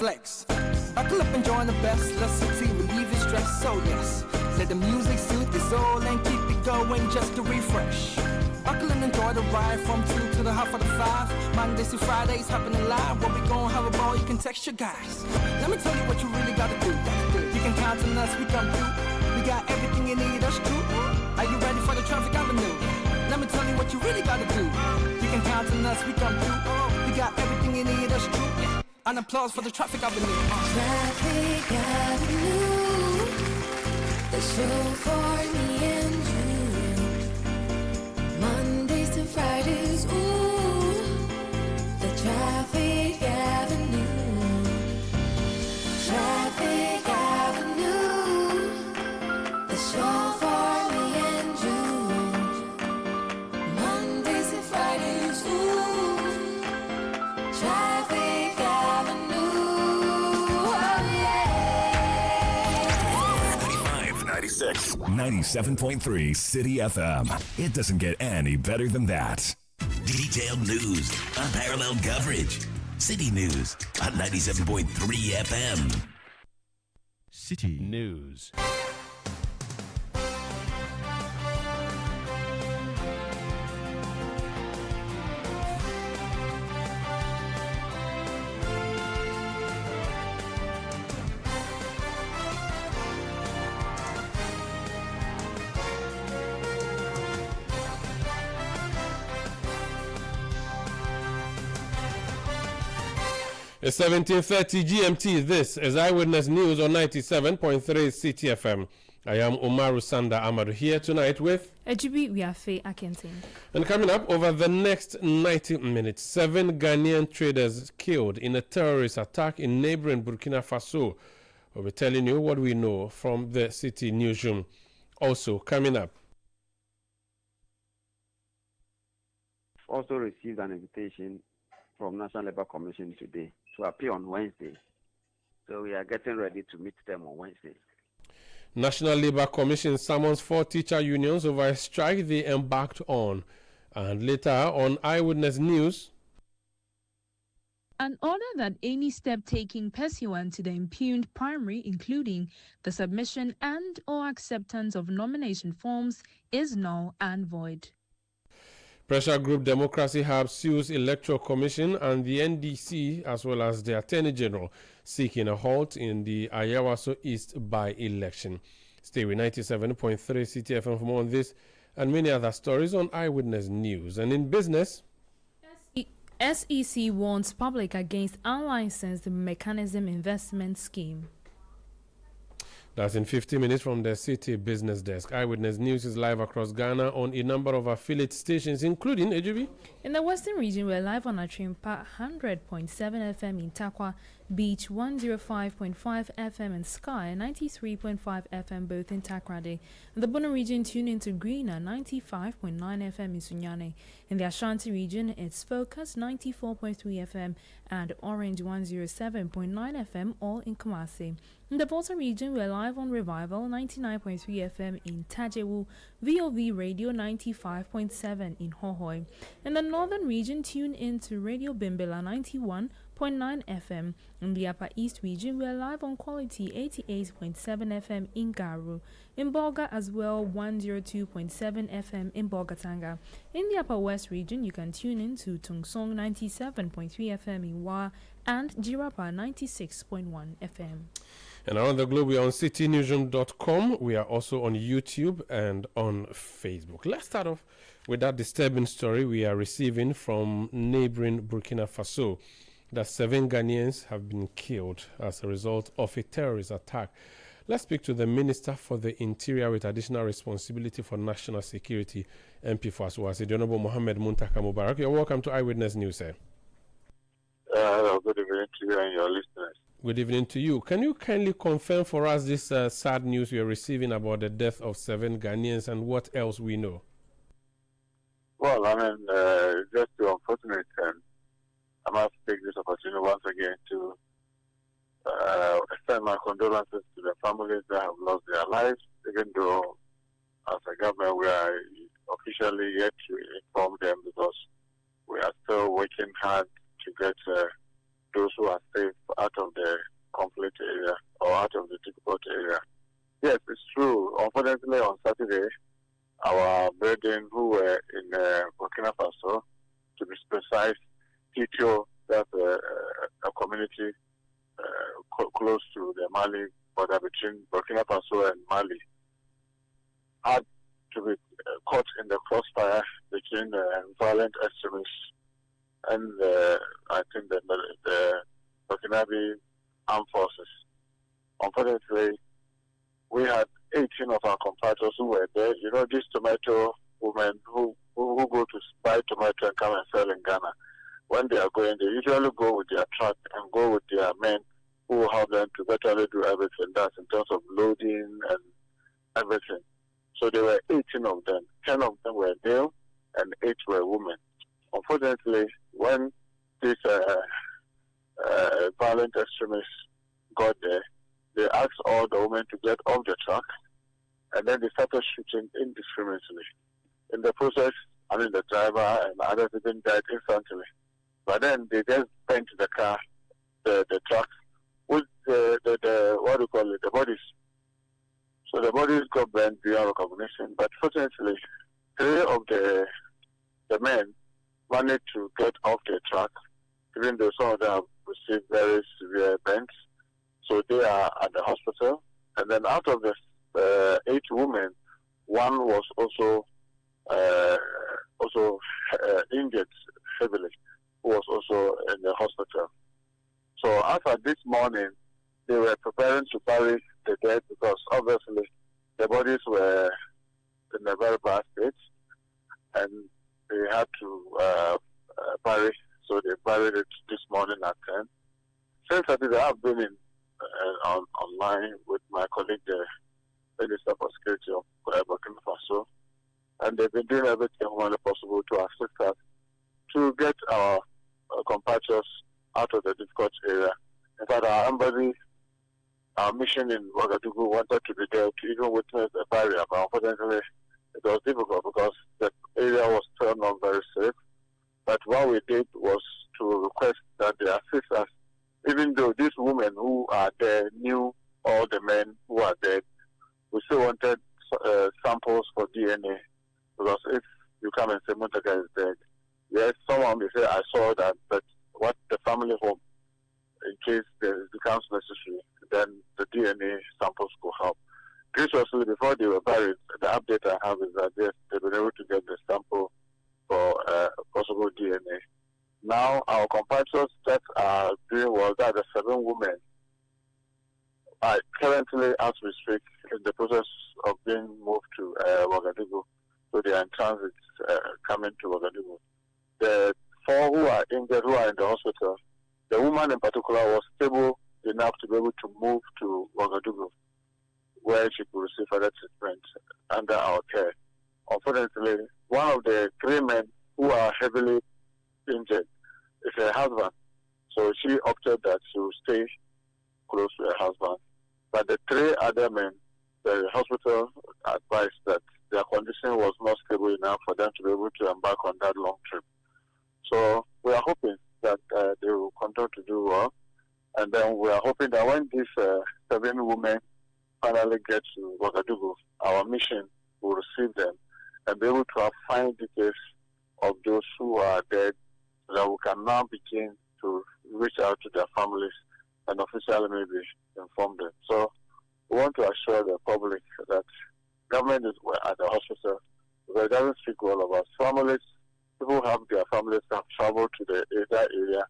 flex. Buckle up and join the best. Let's Citi relieve your stress. So yes, let the music soothe your soul and keep it going just to refresh. Buckle and enjoy the ride from 2 to the half of the 5. Mondays to Fridays happening live. Where we gon' have a ball, you can text your guys. Let me tell you what you really gotta do. You can count on us, we come through. We got everything you need, that's true. Are you ready for the traffic avenue? Let me tell you what you really gotta do. You can count on us, we come through. We got everything you need, that's true. An applause for the traffic avenue. Traffic Avenue, the show for me and you. Mondays to Fridays, ooh, the Traffic Avenue. Traffic Avenue, the show for me and you. Mondays to Fridays, ooh, Traffic Avenue, oh yeah. 95, 96, 97.3 City FM. It doesn't get any better than that. Detailed news, unparalleled coverage. City News on 97.3 FM. City News. It's 17:30 GMT. This is Eyewitness News on 97.3 City FM. I am Umaru Sanda Amadu here tonight with Ejibi Wiafe Akentin. And coming up over the next 90 minutes, 7 Ghanaian traders killed in a terrorist attack in neighboring Burkina Faso. We'll be telling you what we know from the City newsroom. Also coming up. Also received an invitation from National Labour Commission today to appear on Wednesday. So we are getting ready to meet them on Wednesday. National Labour Commission summons 4 teacher unions over a strike they embarked on. And later on Eyewitness News. An order that any step taken pursuant to the impugned primary, including the submission and or acceptance of nomination forms, is null and void. Pressure Group Democracy Hub sues Electoral Commission and the NDC as well as the Attorney General seeking a halt in the Ayawaso East by-election. Stay with 97.3 CTFM for more on this and many other stories on Eyewitness News. And in business, SEC warns public against unlicensed mechanism investment scheme. That's in 50 minutes from the City Business Desk. Eyewitness News is live across Ghana on a number of affiliate stations, including AGB. In the Western region, we're live on Atrimpa 100.7 FM in Takwa, Beach 105.5 FM in Sky, 93.5 FM both in Takrade. In the Bono region, tune into Greena 95.9 FM in Sunyane. In the Ashanti region, it's Focus 94.3 FM and Orange 107.9 FM, all in Kumasi. In the Volta region, we're live on Revival 99.3 FM in Tajewu, VOV Radio 95.7 in Hohoi. In the northern region, tune in to Radio Bimbela 91.9 FM. In the Upper East region, we're live on Quality 88.7 FM in Garu. In Bolga as well, 102.7 FM in Bolgatanga. In the Upper West region, you can tune in to Tungsong 97.3 FM in Wa and Jirapa 96.1 FM. And around the globe, we are on citynewsroom.com. We are also on YouTube and on Facebook. Let's start off with that disturbing story we are receiving from neighboring Burkina Faso, that 7 Ghanaians have been killed as a result of a terrorist attack. Let's speak to the Minister for the Interior with additional responsibility for national security, MP for Aswasi, the Honorable Mohammed Muntaka Mubarak. You're welcome to Eyewitness News, sir. Hello, good evening to you and your listeners. Good evening to you. Can you kindly confirm for us this sad news we are receiving about the death of 7 Ghanaians and what else we know? Well, I mean, just too unfortunate, and I must take this opportunity once again to extend my condolences to the families that have lost their lives, even though as a government we are officially yet to inform them because we are still working hard to get those who are safe out of the conflict area or out of the difficult area. Yes, it's true. Unfortunately, on Saturday, our brethren who were in Burkina Faso, to be precise, Tito, that's a community close to the Mali border between Burkina Faso and Mali, had to be caught in the crossfire between violent extremists and I think the Burkinabe armed forces. Unfortunately, we had 18 of our compatriots who were there. You know, these tomato women who go to buy tomato and come and sell in Ghana. When they are going, they usually go with their truck and go with their men who help them to virtually do everything. That's in terms of loading and everything. So there were 18 of them. 10 of them were male and 8 were women. Unfortunately, when these violent extremists got there, they asked all the women to get off the truck, and then they started shooting indiscriminately. In the process, the driver and others even died instantly. But then they just bent the car, the truck, with the bodies. So the bodies got burned beyond recognition. But fortunately, 3 of the men managed to get off the truck, even though some of them have received very severe burns. So they are at the hospital. And then out of the 8 women, one was also injured heavily, who was also in the hospital. So after this morning, they were preparing to bury the dead because obviously the bodies were in a very bad state and they had to bury. So they buried it this morning at 10. Since I did, I've been online with my colleague, the Minister for Security of Burkina Faso, and they've been doing everything humanly possible to assist us to get our compatriots out of the difficult area. In fact, our embassy, our mission in Ouagadougou wanted to be there to even witness the barrier, but unfortunately it was difficult because the area was still not very safe. But what we did was to request that they assist us, even though these women who are there knew all the men who are dead. We still wanted samples for DNA, because if you come and say Muntaka is dead, yes, someone may say, I saw that, but what the family home, in case it becomes necessary, then the DNA samples could help. Graciously, before they were buried, the update I have is that yes, they've been able to get the sample for possible DNA. Now, our compatriots that are doing well, that are the 7 women, are currently, as we speak, in the process of being moved to Ouagadougou. So they are in transit coming to Ouagadougou. The 4 who are injured, who are in the hospital, the woman in particular was stable enough to be able to move to Ouagadougou, where she could receive further treatment under our care. Unfortunately, one of the 3 men who are heavily injured is her husband. So she opted that she will stay close to her husband. But the 3 other men, the hospital advised that their condition was not stable enough for them to be able to embark on that long trip. So we are hoping that they will continue to do well. And then we are hoping that when these 7 women finally get to Ouagadougou, our mission will receive them and be able to have fine details of those who are dead, so that we can now begin to reach out to their families and officially maybe inform them. So we want to assure the public that government is at the hospital, because it doesn't speak well of us. Families, people who have their families have traveled to that area.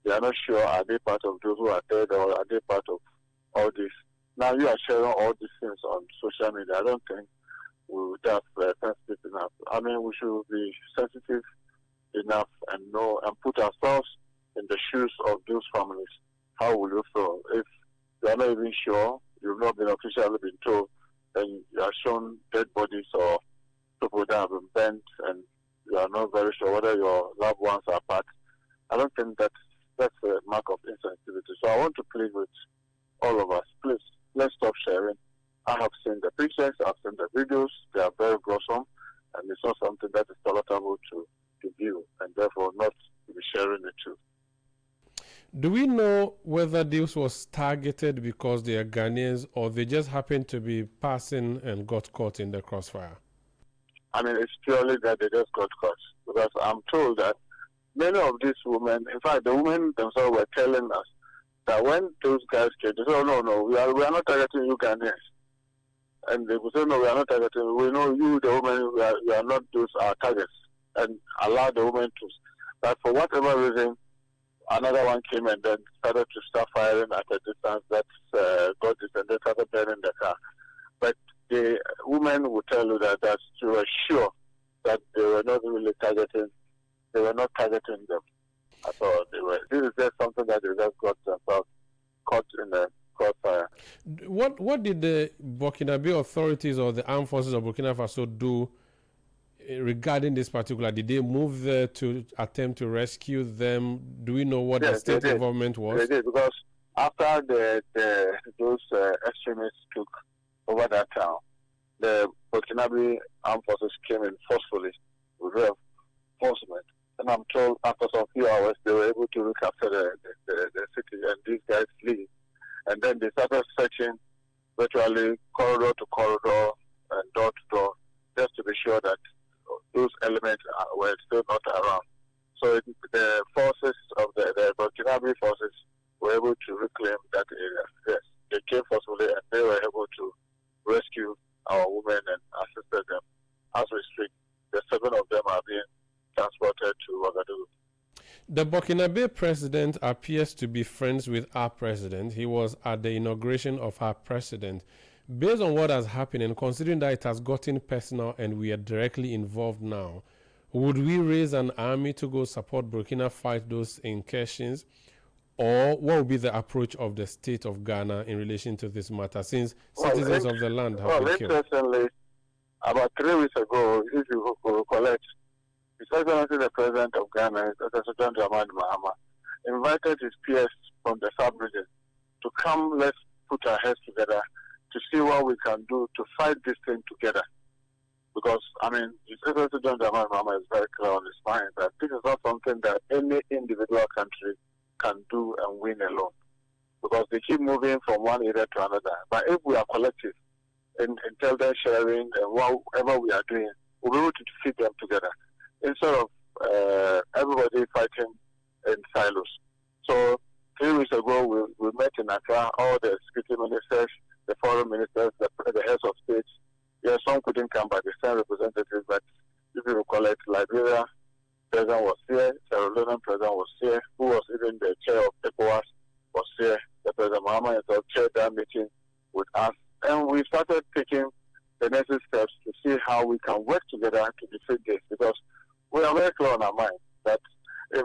They are not sure, are they part of those who are dead or are they part of all this? Now you are sharing all these things on social media. I don't think we would have sensitive enough. We should be sensitive enough and know and put ourselves in the shoes of those families. How will you feel if you are not even sure, you've not been officially been told, and you are shown dead bodies or people that have been bent, and you are not very sure whether your loved ones are part? I don't think that's a mark of insensitivity. So I want to plead with all of us, please, let's stop sharing. I have seen the pictures, I've seen the videos, they are very gruesome, and it's not something that is tolerable to view, and therefore not to be sharing it too. Do we know whether this was targeted because they are Ghanaians or they just happened to be passing and got caught in the crossfire? I mean, it's purely that they just got caught. Because I'm told that many of these women, in fact, the women themselves were telling us that when those guys came, they said, oh, no, we are not targeting you Ghanaians. And they would say, no, we are not targeting. We know you, the women, we are not those our targets. And allow the women to. But for whatever reason, another one came and then started to start firing at a distance that got this and they started burning the car. But the women would tell you that they were sure that they were not really targeting. They were not targeting them at all. This is just something that they just got themselves caught in the crossfire. What did the Burkinabe authorities or the armed forces of Burkina Faso do regarding this particular? Did they move there to attempt to rescue them? Do we know what the state involvement was? They did, because after those extremists took over that town, the Burkinabe armed forces came in forcefully with reinforcement. And I'm told after some few hours they were able to recapture the city, and these guys leave. And then they started searching virtually corridor to corridor and door to door, just to be sure that those elements were still not around. So the forces of the Burkinabe forces were able to reclaim that area. Yes, they came forcefully and they were able to rescue our women and assisted them. As we speak, the 7 of them are being transported to Ouagadougou. The Burkinabe president appears to be friends with our president. He was at the inauguration of our president. Based on what has happened and considering that it has gotten personal and we are directly involved now, would we raise an army to go support Burkina fight those incursions? Or what would be the approach of the state of Ghana in relation to this matter, since citizens of the land have been killed? Interestingly, about 3 weeks ago, if you recollect, His Excellency the President of Ghana, President Dramani Mahama, invited his peers from the sub-region to come, let's put our heads together to see what we can do to fight this thing together. Because, I mean, His Excellency Dramani Mahama is very clear on his mind that this is not something that any individual country can do and win alone, because they keep moving from one area to another. But if we are collective in intelligence sharing and whatever we are doing, we'll be able to defeat them together instead of everybody fighting in silos. So 3 weeks ago, we met in Accra, all the security ministers, the foreign ministers, the heads of states. Yeah, some couldn't come, but the same representatives. But if you recollect, Liberia president was here, Sierra Leone president was here, who was even the chair of ECOWAS was here. The President Mahama himself chaired that meeting with us. And we started taking the necessary steps to see how we can work together to defeat this, because we are very clear on our mind that if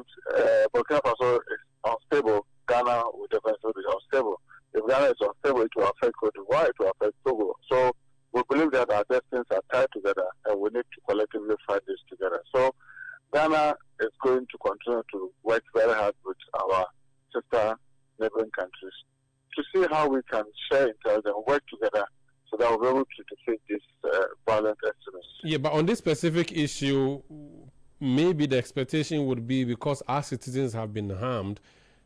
Burkina Faso is unstable, Ghana will definitely be unstable. If Ghana is unstable, it will affect Cote d'Ivoire, it will affect Togo. So we believe that our destinies are tied together and we need to collectively fight this together. So Ghana is going to continue to work very hard with our sister neighboring countries to see how we can share intelligence and work together so that we'll be able to defeat these violent extremists. Yeah, but on this specific issue, maybe the expectation would be, because our citizens have been harmed,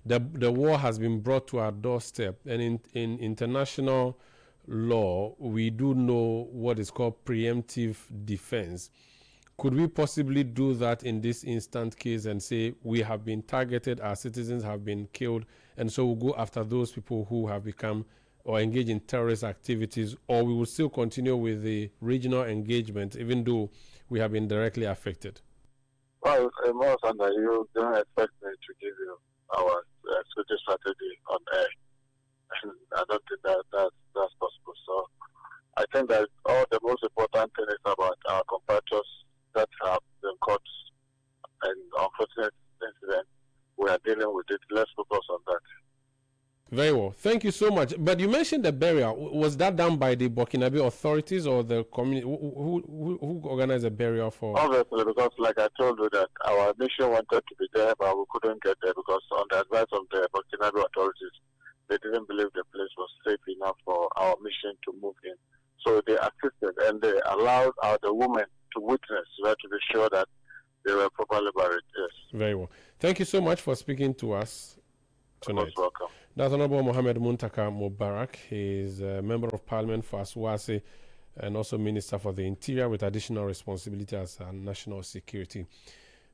the war has been brought to our doorstep. And in international law, we do know what is called preemptive defense. Could we possibly do that in this instant case and say we have been targeted, our citizens have been killed, and so we'll go after those people who have become or engage in terrorist activities, or we will still continue with the regional engagement even though we have been directly affected? Well, Sandra, you don't expect me to give you our security strategy on air. And I don't think that's possible. So I think that all the most important thing is about our compatriots that have been caught in unfortunate incident. We are dealing with it. Let's focus on that. Very well. Thank you so much. But you mentioned the burial. Was that done by the Burkinabe authorities or the community? Who organized the burial for? Obviously, because like I told you that our mission wanted to be there, but we couldn't get there because on the advice of the Burkinabe authorities, they didn't believe the place was safe enough for our mission to move in. So they assisted and they allowed the women to witness, to be sure that they were properly buried. Yes. Very well. Thank you so much for speaking to us. tonight. Most welcome. That's Honorable Mohammed Muntaka Mubarak. He's a Member of Parliament for Aswase and also Minister for the Interior with additional responsibility as a National Security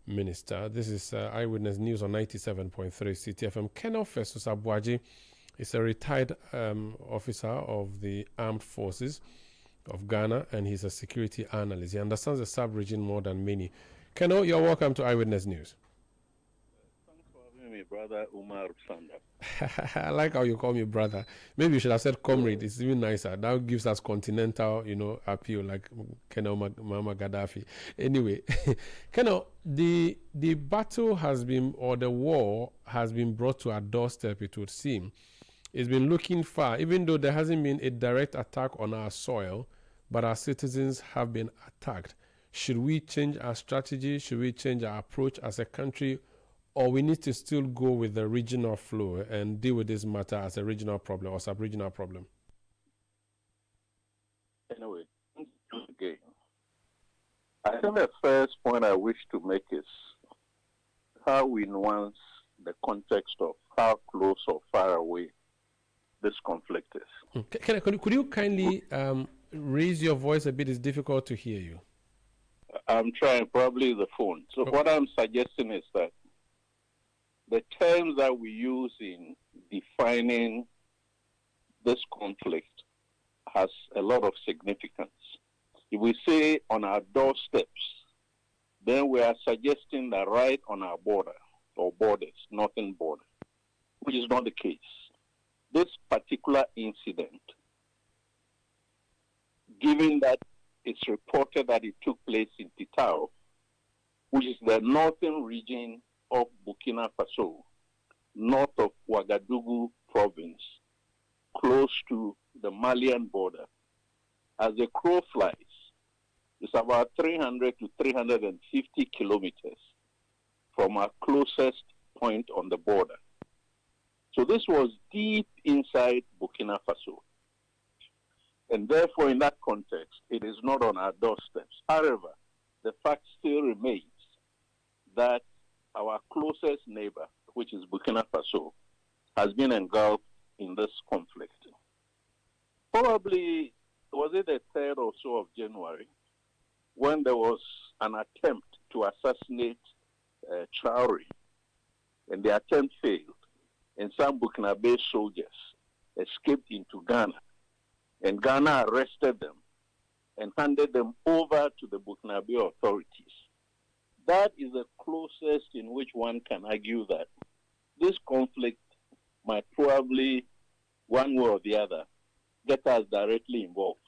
Minister. This is Eyewitness News on 97.3 Citi FM. Colonel Festus Abuaji is a retired officer of the Armed Forces of Ghana, and he's a security analyst. He understands the sub-region more than many. Colonel, you're welcome to Eyewitness News. Thanks for having me, Brother Umar Sanda. I like how you call me brother. Maybe you should have said comrade. It's even nicer. That gives us continental, appeal like Colonel Mama Gaddafi. Anyway, Colonel, the battle has been, or the war has been brought to our doorstep, it would seem. It's been looking far, even though there hasn't been a direct attack on our soil, but our citizens have been attacked. Should we change our strategy? Should we change our approach as a country? Or we need to still go with the regional flow and deal with this matter as a regional problem or sub-regional problem? Anyway, again, I think the first point I wish to make is how we nuance the context of how close or far away this conflict is. Could you kindly raise your voice a bit? It's difficult to hear you. I'm trying, probably the phone. So what I'm suggesting is that the terms that we use in defining this conflict has a lot of significance. If we say on our doorsteps, then we are suggesting that right on our border or borders, northern border, which is not the case. This particular incident, given that it's reported that it took place in Titao, which is the northern region of Burkina Faso, north of Ouagadougou province, close to the Malian border. As the crow flies, it's about 300 to 350 kilometers from our closest point on the border. So this was deep inside Burkina Faso. And therefore, in that context, it is not on our doorsteps. However, the fact still remains that our closest neighbor, which is Burkina Faso, has been engulfed in this conflict. Probably, was it the 3rd or so of January, when there was an attempt to assassinate Traore, and the attempt failed, and some Burkinabe soldiers escaped into Ghana, and Ghana arrested them and handed them over to the Burkinabe authorities. That is the closest in which one can argue that this conflict might probably, one way or the other, get us directly involved.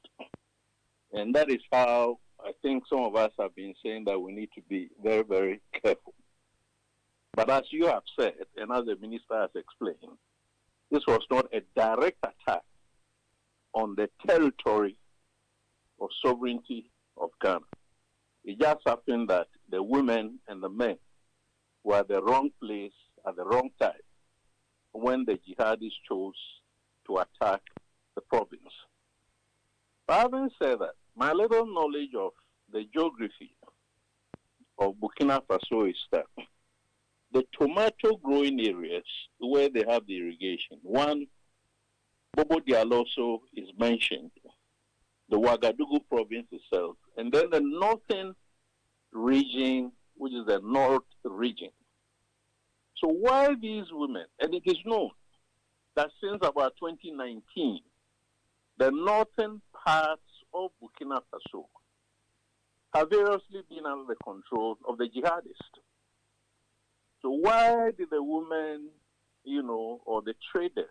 And that is how I think some of us have been saying that we need to be very, very careful. But as you have said, and as the minister has explained, this was not a direct attack on the territory or sovereignty of Ghana. It just happened that the women and the men were at the wrong place at the wrong time when the jihadis chose to attack the province. But having said that, my little knowledge of the geography of Burkina Faso is that the tomato growing areas where they have the irrigation, one, Bobo Dialoso is mentioned, the Ouagadougou province itself, and then the northern region, which is the north region. So while these women, and it is known that since about 2019, the northern parts of Burkina Faso have variously been under the control of the jihadists. So why did the women, or the traders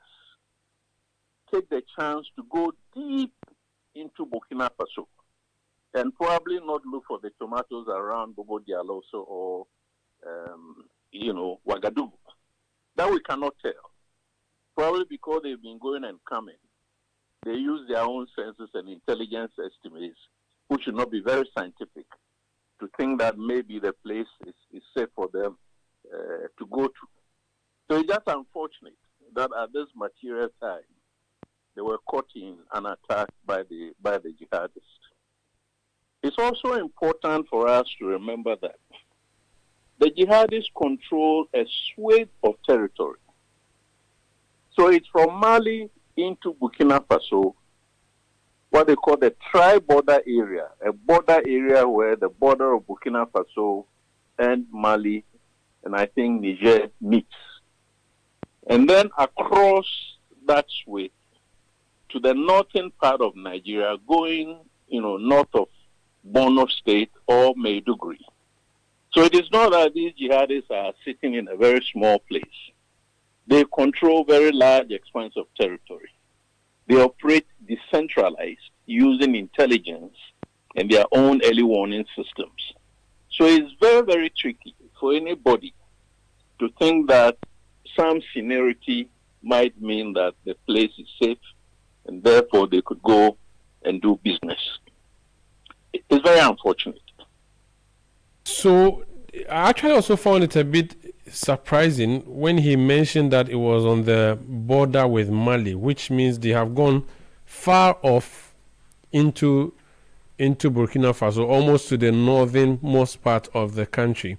take the chance to go deep into Burkina Faso and probably not look for the tomatoes around Bobo Dialoso or, Ouagadougou? That we cannot tell. Probably because they've been going and coming. They use their own senses and intelligence estimates, which should not be very scientific, to think that maybe the place is safe for them to go to. So it's just unfortunate that at this material time, they were caught in an attack by the jihadists. It's also important for us to remember that the jihadists control a swathe of territory So it's from Mali into Burkina Faso, what they call the tri-border area, a border area where the border of Burkina Faso and Mali and I think Niger meets. And then across that way to the northern part of Nigeria, going, north of Borno State or Maiduguri. So it is not that these jihadists are sitting in a very small place. They control very large expanse of territory. They operate decentralized using intelligence and their own early warning systems. So it's very, very tricky for anybody to think that some seniority might mean that the place is safe and therefore they could go and do business. It's very unfortunate. So I actually also found it a bit surprising when he mentioned that it was on the border with Mali, which means they have gone far off into Burkina Faso, almost to the northernmost part of the country.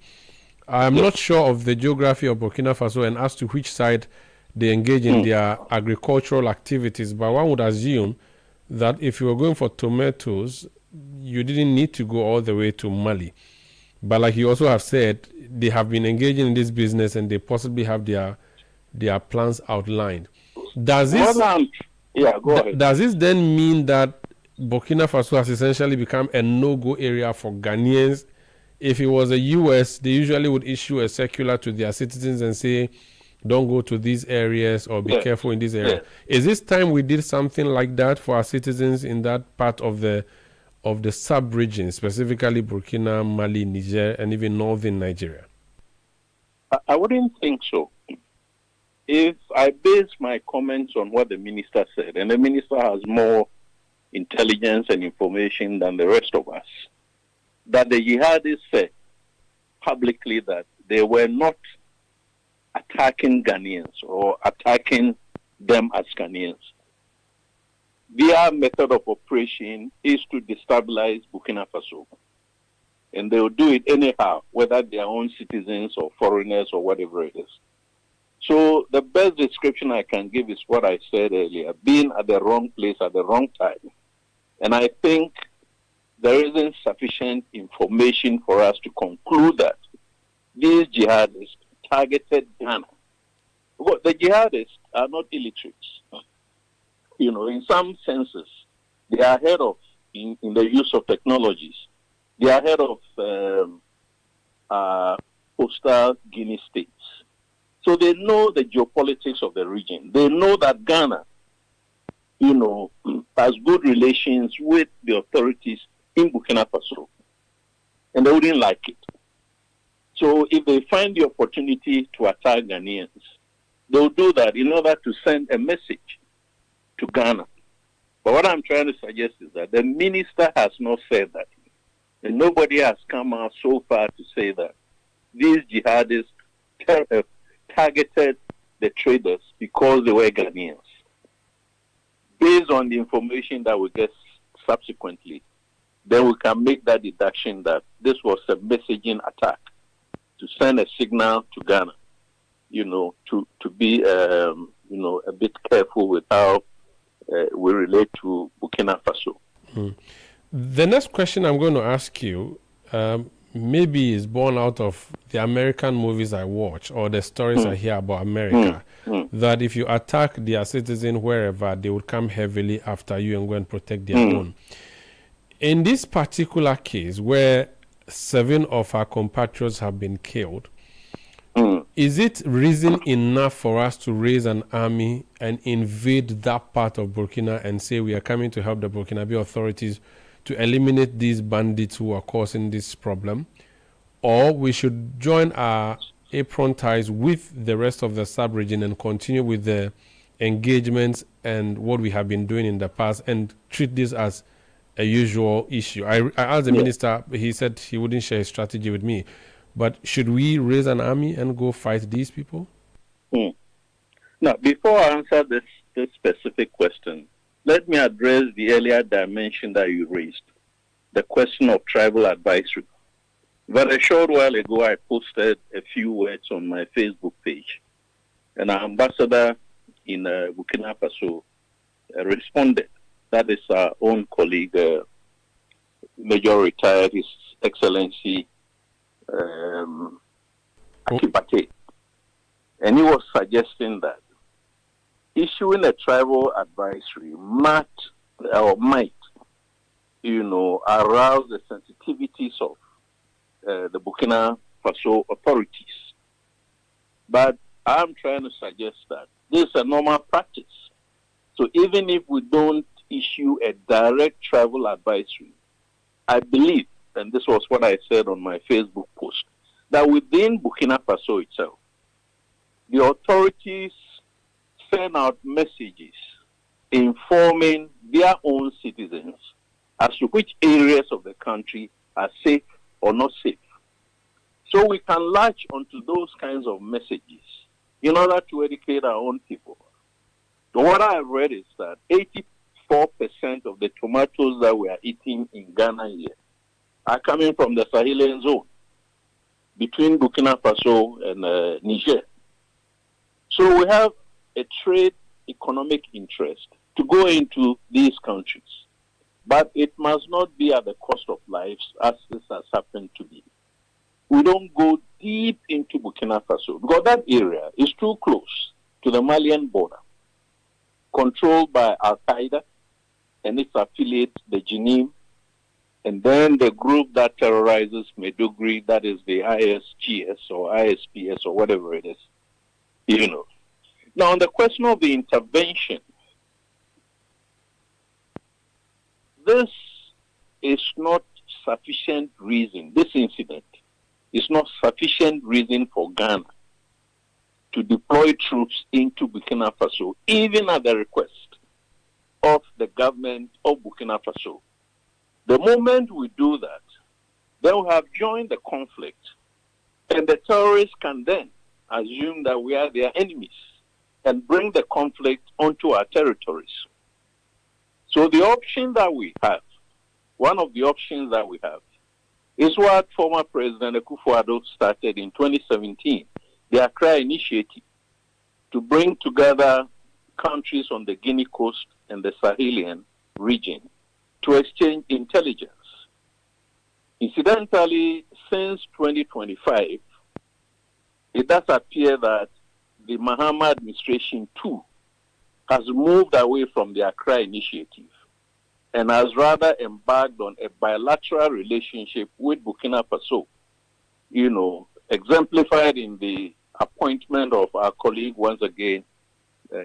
I'm not sure of the geography of Burkina Faso and as to which side they engage in their agricultural activities, but one would assume that if you were going for tomatoes, you didn't need to go all the way to Mali. But like you also have said, they have been engaging in this business and they possibly have their plans outlined. Does this does this then mean that Burkina Faso has essentially become a no-go area for Ghanaians? If it was the US, they usually would issue a circular to their citizens and say, don't go to these areas or be careful in this area. Is this time we did something like that for our citizens in that part of the sub-region, specifically Burkina, Mali, Niger, and even northern Nigeria? I wouldn't think so. If I base my comments on what the minister said, and the minister has more intelligence and information than the rest of us, that the jihadists said publicly that they were not attacking Ghanaians or attacking them as Ghanaians. Their method of operation is to destabilize Burkina Faso. And they will do it anyhow, whether their own citizens or foreigners or whatever it is. So the best description I can give is what I said earlier, being at the wrong place at the wrong time. And I think there isn't sufficient information for us to conclude that these jihadists targeted Ghana. Well, the jihadists are not illiterates. In some senses, they are ahead of, in the use of technologies, they are ahead of coastal Guinea states. So they know the geopolitics of the region. They know that Ghana, has good relations with the authorities in Burkina Faso. And they wouldn't like it. So if they find the opportunity to attack Ghanaians, they'll do that in order to send a message to Ghana. But what I'm trying to suggest is that the minister has not said that. And nobody has come out so far to say that these jihadists targeted the traders because they were Ghanaians. Based on the information that we get subsequently, then we can make that deduction that this was a messaging attack to send a signal to Ghana, to be, a bit careful with how we relate to Burkina Faso. The next question I'm going to ask you maybe is born out of the American movies I watch or the stories I hear about America, that if you attack their citizen wherever, they would come heavily after you and go and protect their own. In this particular case, where 7 of our compatriots have been killed, is it reason enough for us to raise an army and invade that part of Burkina and say we are coming to help the Burkinabe authorities to eliminate these bandits who are causing this problem? Or we should join our apron ties with the rest of the sub-region and continue with the engagements and what we have been doing in the past and treat this as a usual issue? I asked the minister, he said he wouldn't share his strategy with me. But should we raise an army and go fight these people? Now, before I answer this specific question, let me address the earlier dimension that you raised, the question of tribal advisory. But a short while ago, I posted a few words on my Facebook page. And our ambassador, in Burkina Faso responded. That is our own colleague, Major Retired His Excellency Akibate. And he was suggesting that issuing a tribal advisory might, arouse the sensitivities of the Burkina Faso authorities. But I'm trying to suggest that this is a normal practice. So even if we don't issue a direct travel advisory, I believe, and this was what I said on my Facebook post, that within Burkina Faso itself, the authorities send out messages informing their own citizens as to which areas of the country are safe or not safe. So we can latch onto those kinds of messages in order to educate our own people. So what I have read is that 84% of the tomatoes that we are eating in Ghana here are coming from the Sahelian zone between Burkina Faso and Niger. So we have a trade economic interest to go into these countries. But it must not be at the cost of lives, as this has happened to be. We don't go deep into Burkina Faso because that area is too close to the Malian border, controlled by Al-Qaeda and its affiliate, the Jinim, and then the group that terrorizes Maiduguri, that is the ISGS or ISPS or whatever it is, Now, on the question of the intervention, this is not sufficient reason, this incident is not sufficient reason for Ghana to deploy troops into Burkina Faso, even at the request of the government of Burkina Faso. The moment we do that, they will have joined the conflict, and the terrorists can then assume that we are their enemies and bring the conflict onto our territories. So the option that we have, one of the options that we have, is what former President Akufo-Addo started in 2017, the Accra Initiative, to bring together countries on the Guinea coast and the Sahelian region to exchange intelligence. Incidentally, since 2025, it does appear that the Mahama administration too has moved away from the Accra Initiative and has rather embarked on a bilateral relationship with Burkina Faso, exemplified in the appointment of our colleague, once again,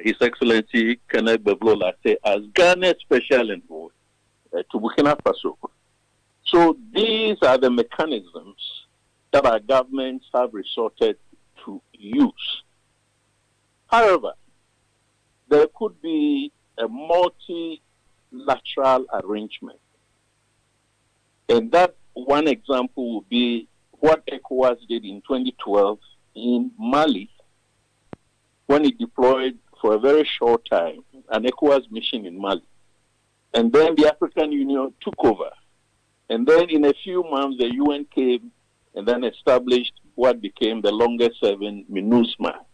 His Excellency Kenneth Bevlo-Latte, as Ghana's special envoy to Burkina Faso. So these are the mechanisms that our governments have resorted to use. However, there could be a multilateral arrangement. And that one example would be what ECOWAS did in 2012 in Mali, when it deployed for a very short time an ECOWAS mission in Mali. And then the African Union took over. And then in a few months, the UN came and then established what became the longest serving MINUSMA,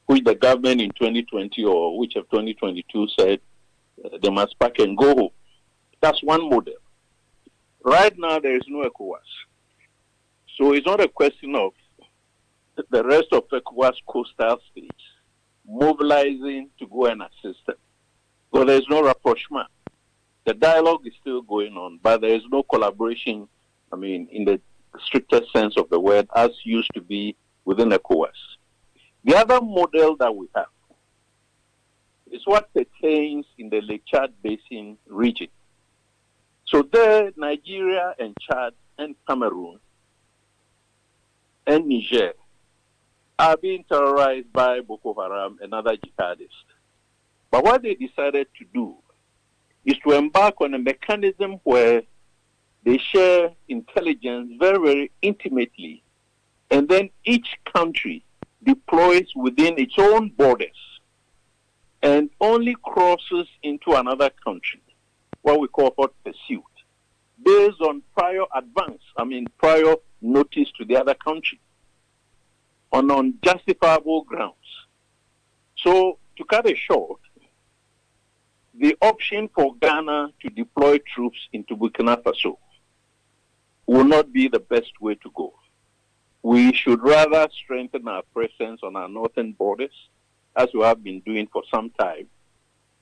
which the government in 2020 or which of 2022 said they must pack and go home. That's one model. Right now, there is no ECOWAS. So it's not a question of the rest of ECOWAS coastal states mobilizing to go and assist them. So there's no rapprochement. The dialogue is still going on, but there is no collaboration, in the strictest sense of the word, as used to be within ECOWAS. The other model that we have is what pertains in the Lake Chad Basin region. So there, Nigeria and Chad and Cameroon and Niger are being terrorized by Boko Haram and other jihadists. But what they decided to do is to embark on a mechanism where they share intelligence very, very intimately, and then each country deploys within its own borders and only crosses into another country, what we call hot pursuit, based on prior notice to the other country on unjustifiable grounds. So to cut it short, the option for Ghana to deploy troops into Burkina Faso will not be the best way to go. We should rather strengthen our presence on our northern borders, as we have been doing for some time,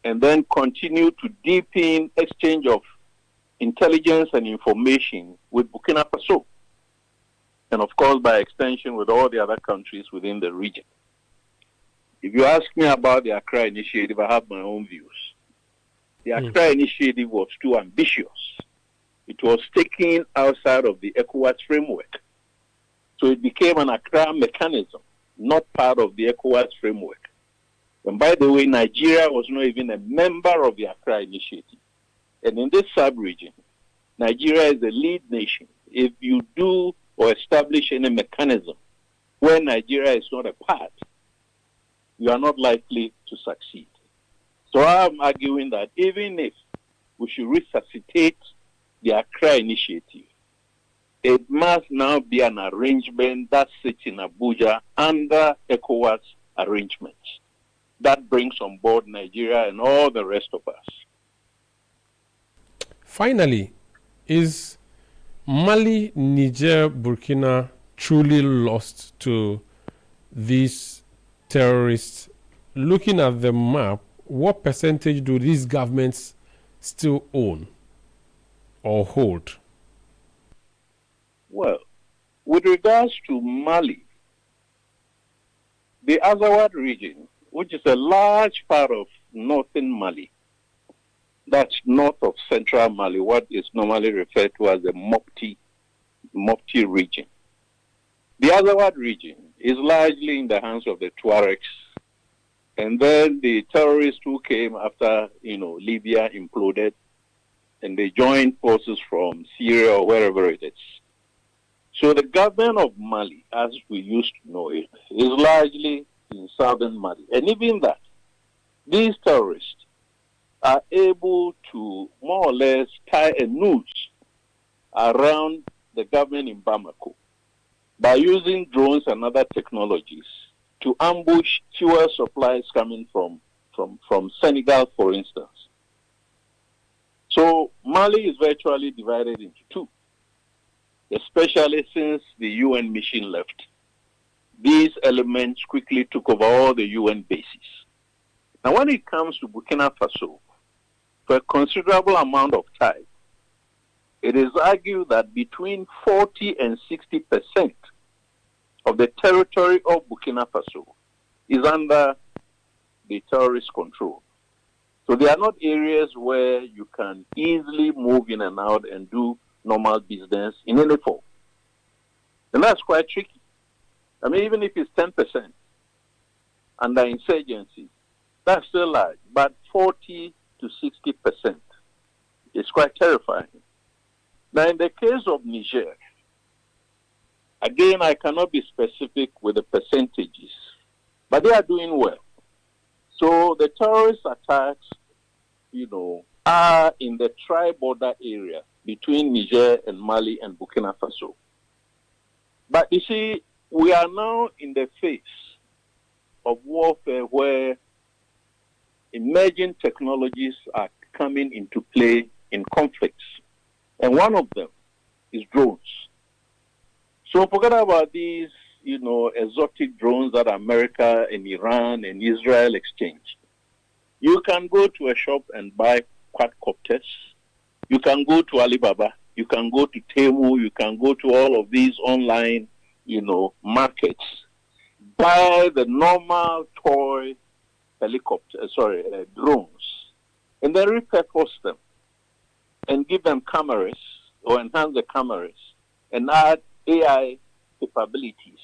and then continue to deepen exchange of intelligence and information with Burkina Faso, and of course, by extension, with all the other countries within the region. If you ask me about the Accra Initiative, I have my own views. The Accra Initiative was too ambitious. It was taken outside of the ECOWAS framework. So it became an Accra mechanism, not part of the ECOWAS framework. And by the way, Nigeria was not even a member of the Accra Initiative. And in this sub-region, Nigeria is the lead nation. If you do or establish any mechanism where Nigeria is not a part, you are not likely to succeed. So I'm arguing that even if we should resuscitate the Accra Initiative, it must now be an arrangement that sits in Abuja under ECOWAS arrangements. That brings on board Nigeria and all the rest of us. Finally, is Mali, Niger, Burkina truly lost to these terrorists? Looking at the map, what percentage do these governments still own or hold? Well, with regards to Mali, the Azawad region, which is a large part of northern Mali, that's north of central Mali, what is normally referred to as the Mopti region. The Azawad region is largely in the hands of the Tuaregs. And then the terrorists who came after, Libya imploded, and they joined forces from Syria or wherever it is. So the government of Mali, as we used to know it, is largely in southern Mali. And even that, these terrorists are able to more or less tie a noose around the government in Bamako by using drones and other technologies to ambush fuel supplies coming from Senegal, for instance. So Mali is virtually divided into two, especially since the UN mission left. These elements quickly took over all the UN bases. Now, when it comes to Burkina Faso, for a considerable amount of time, it is argued that between 40 and 60% of the territory of Burkina Faso is under the terrorist control. So they are not areas where you can easily move in and out and do normal business in any form. And that's quite tricky. I mean, even if it's 10% under insurgency, that's still large. But 40 to 60% is quite terrifying. Now, in the case of Niger, again, I cannot be specific with the percentages, but they are doing well. So the terrorist attacks, are in the tri-border area between Niger and Mali and Burkina Faso. But you see, we are now in the phase of warfare where emerging technologies are coming into play in conflicts. And one of them is drones. So forget about these, exotic drones that America and Iran and Israel exchange. You can go to a shop and buy quadcopters. You can go to Alibaba. You can go to Temu. You can go to all of these online, markets. Buy the normal toy drones, and then repurpose them and give them cameras or enhance the cameras and add AI capabilities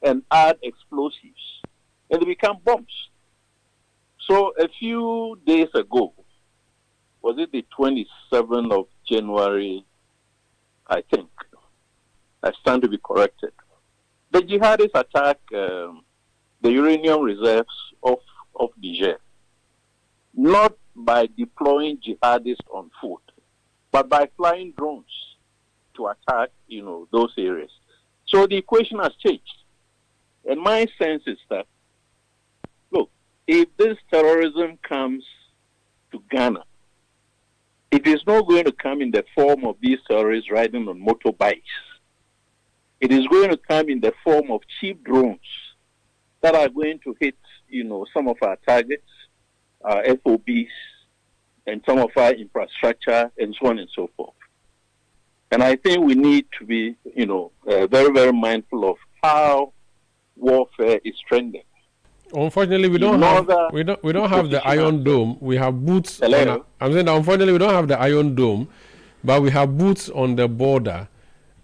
and add explosives, and they become bombs. So a few days ago, was it the 27th of January, I think, I stand to be corrected, the jihadists attacked the uranium reserves of Niger, not by deploying jihadists on foot, but by flying drones to attack, those areas. So the equation has changed. And my sense is that, look, if this terrorism comes to Ghana, it is not going to come in the form of these terrorists riding on motorbikes. It is going to come in the form of cheap drones that are going to hit, some of our targets, our FOBs, and some of our infrastructure, and so on and so forth. And I think we need to be, very, very mindful of how warfare is trending. Unfortunately, we don't have the Iron Dome. We have boots. I'm saying that unfortunately we don't have the Iron Dome, but we have boots on the border.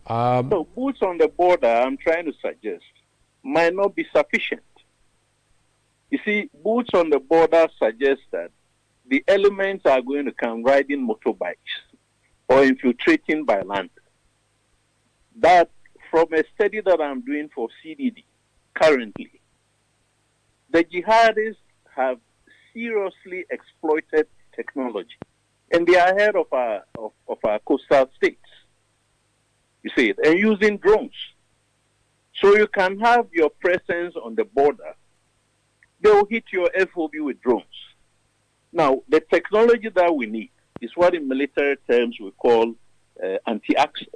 So boots on the border, I'm trying to suggest, might not be sufficient. You see, boots on the border suggest that the elements are going to come riding motorbikes or infiltrating by land. That, from a study that I'm doing for CDD currently, the jihadists have seriously exploited technology, and they are ahead of our coastal states. You see it, and using drones. So you can have your presence on the border. They will hit your FOB with drones. Now, the technology that we need is what in military terms we call anti-access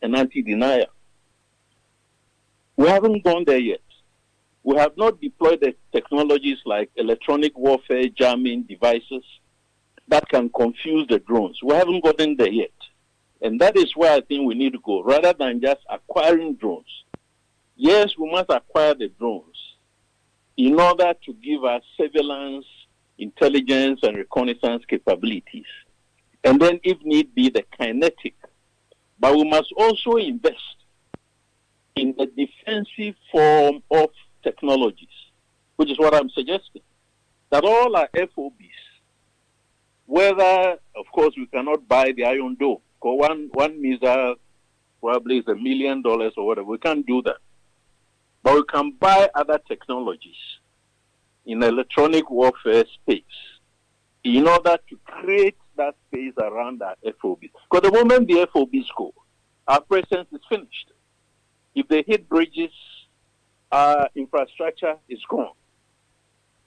and anti-denial. We haven't gone there yet. We have not deployed the technologies like electronic warfare jamming devices that can confuse the drones. We haven't gotten there yet. And that is where I think we need to go, rather than just acquiring drones. Yes, we must acquire the drones in order to give us surveillance, intelligence, and reconnaissance capabilities. And then, if need be, the kinetic. But we must also invest in the defensive form of technologies, which is what I'm suggesting. That all our FOBs, whether, of course, we cannot buy the Iron Dome, because one missile probably is $1 million or whatever. We can't do that. But we can buy other technologies in electronic warfare space in order to create that space around our FOBs. Because the moment the FOBs go, our presence is finished. If they hit bridges, our infrastructure is gone.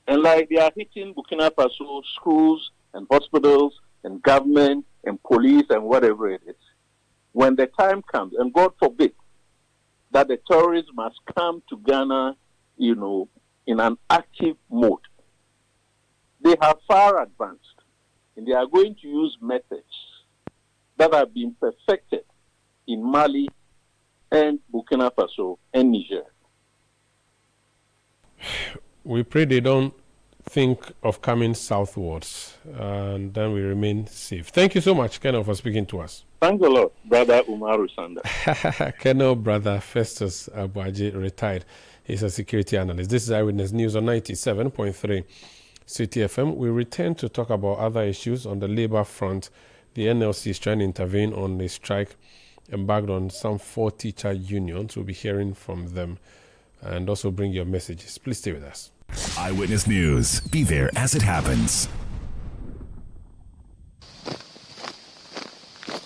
And like they are hitting Burkina Faso schools and hospitals and government and police and whatever it is, when the time comes, and God forbid, that the terrorists must come to Ghana, in an active mode, they have far advanced, and they are going to use methods that have been perfected in Mali and Burkina Faso and Niger. We pray they don't think of coming southwards, and then we remain safe. Thank you so much, Colonel, for speaking to us. Thanks a lot, Brother Umaru Sanda. Colonel Brother Festus Abuaji, retired. He's a security analyst. This is Eyewitness News on 97.3 Citi FM. We return to talk about other issues on the labor front. The NLC is trying to intervene on a strike embarked on some 4 teacher unions. We'll be hearing from them, and also bring your messages. Please stay with us. Eyewitness News. Be there as it happens.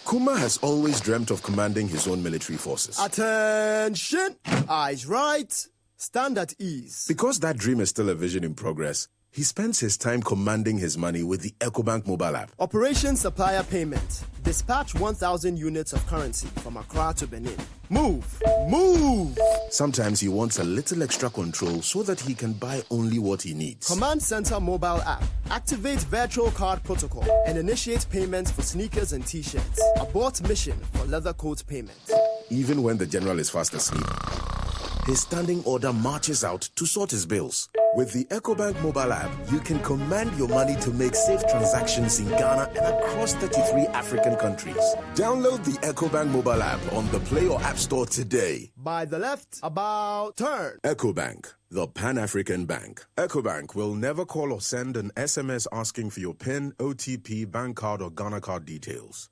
Kuma has always dreamt of commanding his own military forces. Attention! Eyes right, stand at ease. Because that dream is still a vision in progress, he spends his time commanding his money with the EcoBank mobile app. Operation Supplier Payment. Dispatch 1,000 units of currency from Accra to Benin. Move! Move! Sometimes he wants a little extra control so that he can buy only what he needs. Command Center mobile app. Activate virtual card protocol and initiate payments for sneakers and t-shirts. Abort mission for leather coat payment. Even when the general is fast asleep, his standing order marches out to sort his bills. With the EcoBank mobile app, you can command your money to make safe transactions in Ghana and across 33 African countries. Download the EcoBank mobile app on the Play or App Store today. By the left, about turn. EcoBank, the Pan-African Bank. EcoBank will never call or send an SMS asking for your PIN, OTP, bank card, or Ghana card details.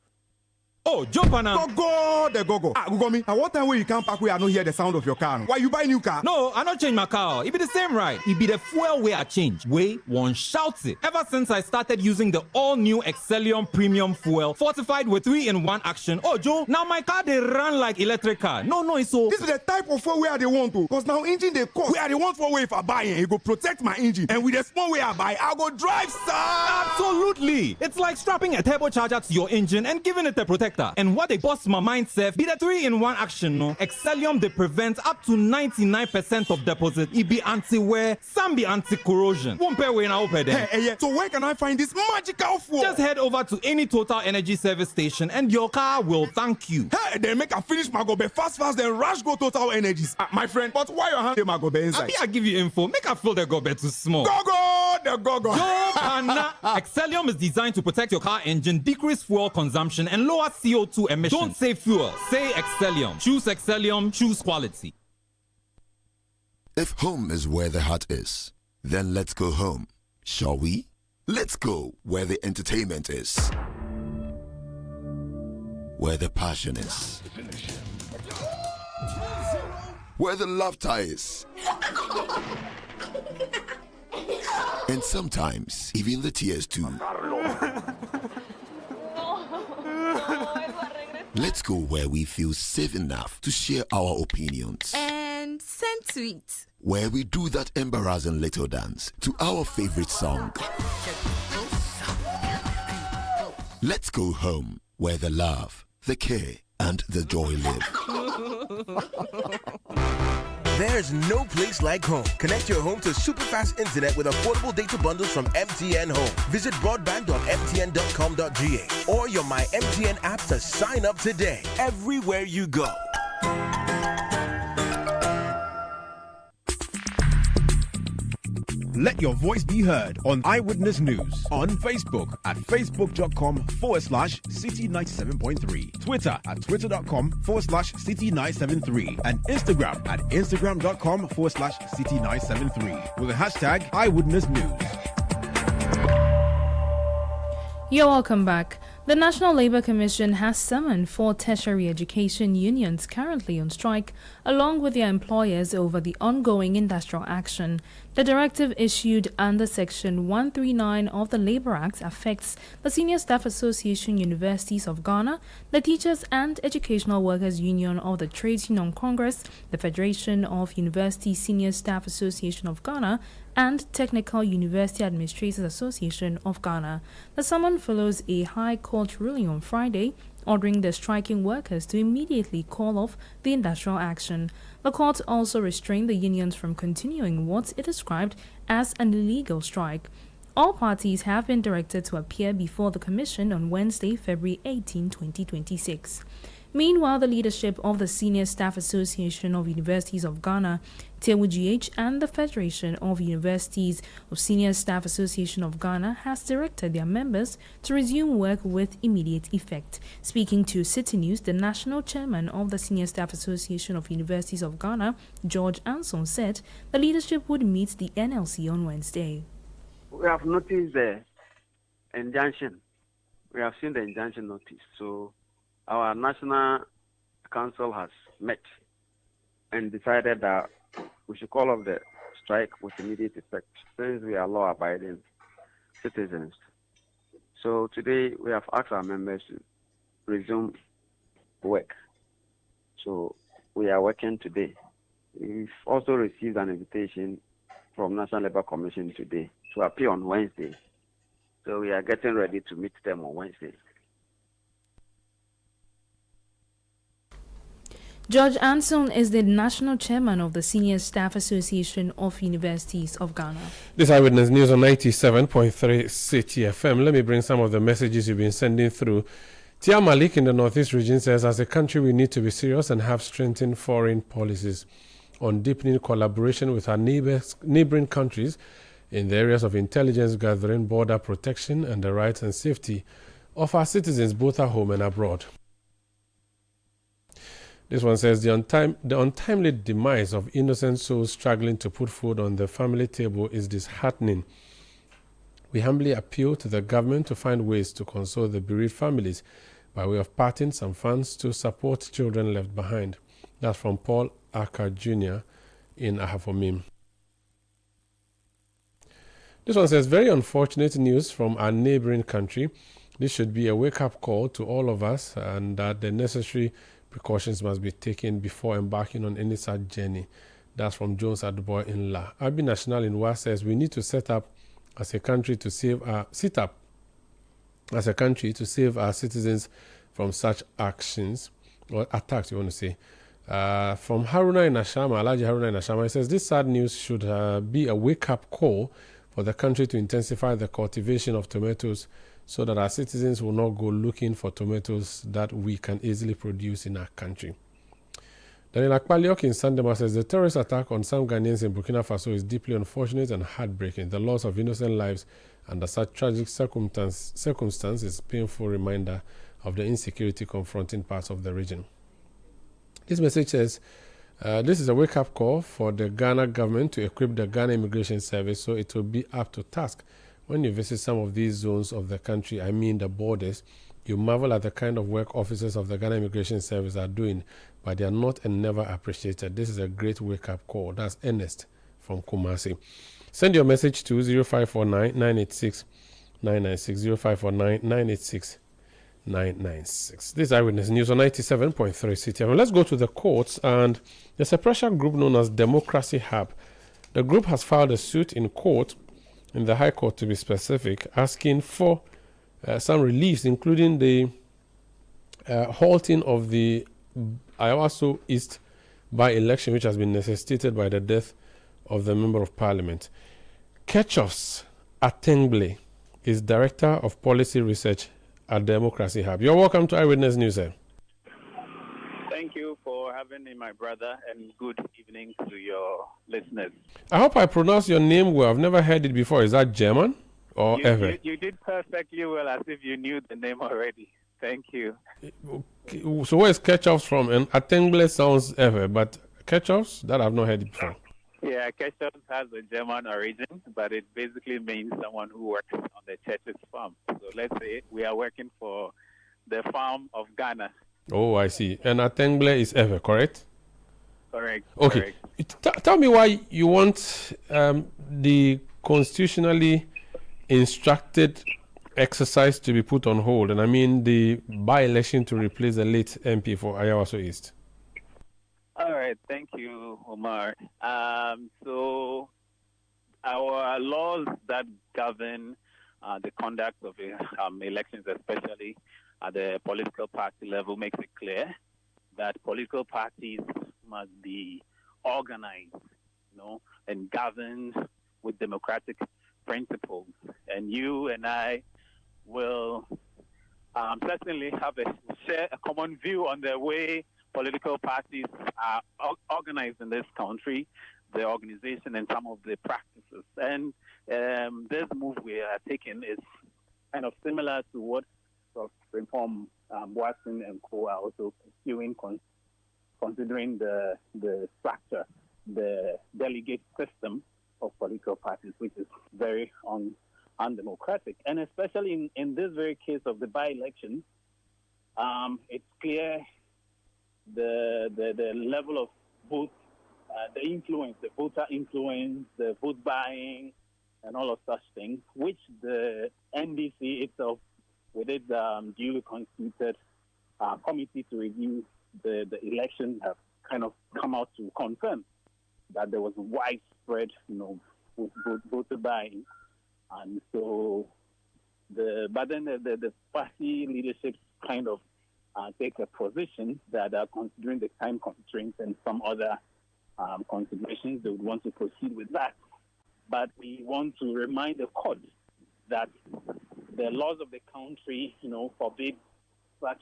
Oh, jump on am. Go, the go. Ugomi, at what time will you come back where I don't hear the sound of your car? Why you buy new car? No, I not change my car. It be the same ride. It be the fuel way I change. Way one shouts it. Ever since I started using the all-new Excellium Premium Fuel, fortified with 3-in-1 action. Oh, Joe, now my car they run like electric car. No, it's so. This is the type of fuel where they want to. Because now engine they cost. Where they want for way if I buy it, it go protect my engine. And with the small way I buy, I'll go drive, sir. Absolutely. It's like strapping a turbocharger to your engine and giving it a protector. And what they bust my mind, Seth, be the 3-in-1 action, no? Excellium, they prevent up to 99% of deposit. It be anti-wear, some be anti-corrosion. Won't pay when I open them. Hey, so where can I find this magical fuel? Just head over to any Total Energy service station and your car will thank you. Hey, they make a finish my gobe fast, then rush go Total Energies. My friend, but why your hand my gobe inside? I give you info. Make I feel the gobe too small. The go. Excellium is designed to protect your car engine, decrease fuel consumption, and lower CO2 emissions. Don't say fuel, say Excellium. Choose Excellium, choose quality. If home is where the heart is, then let's go home, shall we? Let's go where the entertainment is, where the passion is, where the laughter is, and sometimes even the tears too. Let's go where we feel safe enough to share our opinions. And send tweets. Where we do that embarrassing little dance to our favorite song. Let's go home where the love, the care, and the joy live. There's no place like home. Connect your home to super fast internet with affordable data bundles from MTN Home. Visit broadband.mtn.com.ga or your My MTN app to sign up today. Everywhere you go. Let your voice be heard on Eyewitness News on Facebook at facebook.com/Citi97.3, Twitter at twitter.com/Citi973, and Instagram at instagram.com/Citi973 with the hashtag Eyewitness News. You're welcome back. The National Labour Commission has summoned 4 tertiary education unions currently on strike, along with their employers over the ongoing industrial action. The directive issued under Section 139 of the Labour Act affects the Senior Staff Association Universities of Ghana, the Teachers and Educational Workers Union of the Trades Union Congress, the Federation of University Senior Staff Association of Ghana, and Technical University Administrators Association of Ghana. The summons follows a High Court ruling on Friday ordering the striking workers to immediately call off the industrial action. The court also restrained the unions from continuing what it described as an illegal strike. All parties have been directed to appear before the Commission on Wednesday, February 18, 2026. Meanwhile, the leadership of the Senior Staff Association of Universities of Ghana, TEWGH, and the Federation of Universities of Senior Staff Association of Ghana has directed their members to resume work with immediate effect. Speaking to Citi News, the national chairman of the Senior Staff Association of Universities of Ghana, George Anson, said the leadership would meet the NLC on Wednesday. We have noticed the injunction. We have seen the injunction notice. So our National Council has met and decided that we should call off the strike with immediate effect since we are law-abiding citizens. So today we have asked our members to resume work. So we are working today. We've also received an invitation from National Labour Commission today to appear on Wednesday. So we are getting ready to meet them on Wednesday. George Anson is the national chairman of the Senior Staff Association of Universities of Ghana. This Eyewitness News on 97.3 Citi FM. Let me bring some of the messages you've been sending through. Tia Malik in the Northeast region says, as a country, we need to be serious and have strengthened foreign policies on deepening collaboration with our neighboring countries in the areas of intelligence gathering, border protection, and the rights and safety of our citizens both at home and abroad. This one says, the untimely demise of innocent souls struggling to put food on the family table is disheartening. We humbly appeal to the government to find ways to console the bereaved families by way of parting some funds to support children left behind. That's from Paul Aka Jr. in Ahafomim. This one says, very unfortunate news from our neighboring country. This should be a wake-up call to all of us, and that the necessary precautions must be taken before embarking on any such journey. That's from Jones Adboy in La. Abi National in Wa says, we need to set up as a country to save our citizens from such actions, or attacks, you want to say. From Haruna in Ashama, Alaji Haruna in Ashama, he says, this sad news should be a wake-up call for the country to intensify the cultivation of tomatoes so that our citizens will not go looking for tomatoes that we can easily produce in our country. Daniel Akpaliok in Sandema says, the terrorist attack on some Ghanaians in Burkina Faso is deeply unfortunate and heartbreaking. The loss of innocent lives under such tragic circumstances is a painful reminder of the insecurity confronting parts of the region. This message says, this is a wake-up call for the Ghana government to equip the Ghana Immigration Service so it will be up to task. When you visit some of these zones of the country, I mean the borders, you marvel at the kind of work officers of the Ghana Immigration Service are doing, but they are not and never appreciated. This is a great wake-up call. That's Ernest from Kumasi. Send your message to 0549-986-996, 0549-986-996. This is Eyewitness News on 97.3 Citi. Let's go to the courts, and there's a pressure group known as Democracy Hub. The group has filed a suit in court, in the High Court to be specific, asking for some reliefs, including the halting of the Ayawaso East by-election, which has been necessitated by the death of the Member of Parliament. Ketchofs Atengle is Director of Policy Research at Democracy Hub. You're welcome to Eyewitness News, sir. Thank you for having me, my brother, and good evening to your listeners. I hope I pronounced your name well. I've never heard it before. Is that German or ever? You did perfectly well, as if you knew the name already. Thank you. Okay. So where is Ketchofs from? And Atengle sounds ever, but Ketchofs, that I've not heard it before. Yeah, Ketchofs has a German origin, but it basically means someone who works on the church's farm. So let's say we are working for the farm of Ghana. Oh, I see. And Atengle is ever, correct? Correct. Okay. Tell me why you want the constitutionally instructed exercise to be put on hold, and I mean the by-election to replace the late MP for Ayawaso East. All right. Thank you, Omar. So our laws that govern the conduct of elections, especially at the political party level, makes it clear that political parties must be organized, and governed with democratic principles. And you and I will certainly share a common view on the way political parties are organized in this country, the organization and some of the practices. And this move we are taking is kind of similar to what Reform Watson and co are also pursuing, considering the structure, the delegate system of political parties, which is very undemocratic. And especially in this very case of the by-election, it's clear the level of vote, the influence, the voter influence, the vote buying, and all of such things, which the NDC itself, with its duly constituted committee to review the election, have kind of come out to confirm that there was widespread, voter buying. And so, but then the party leadership kind of take a position that considering the time constraints and some other considerations, they would want to proceed with that. But we want to remind the court that the laws of the country, forbid such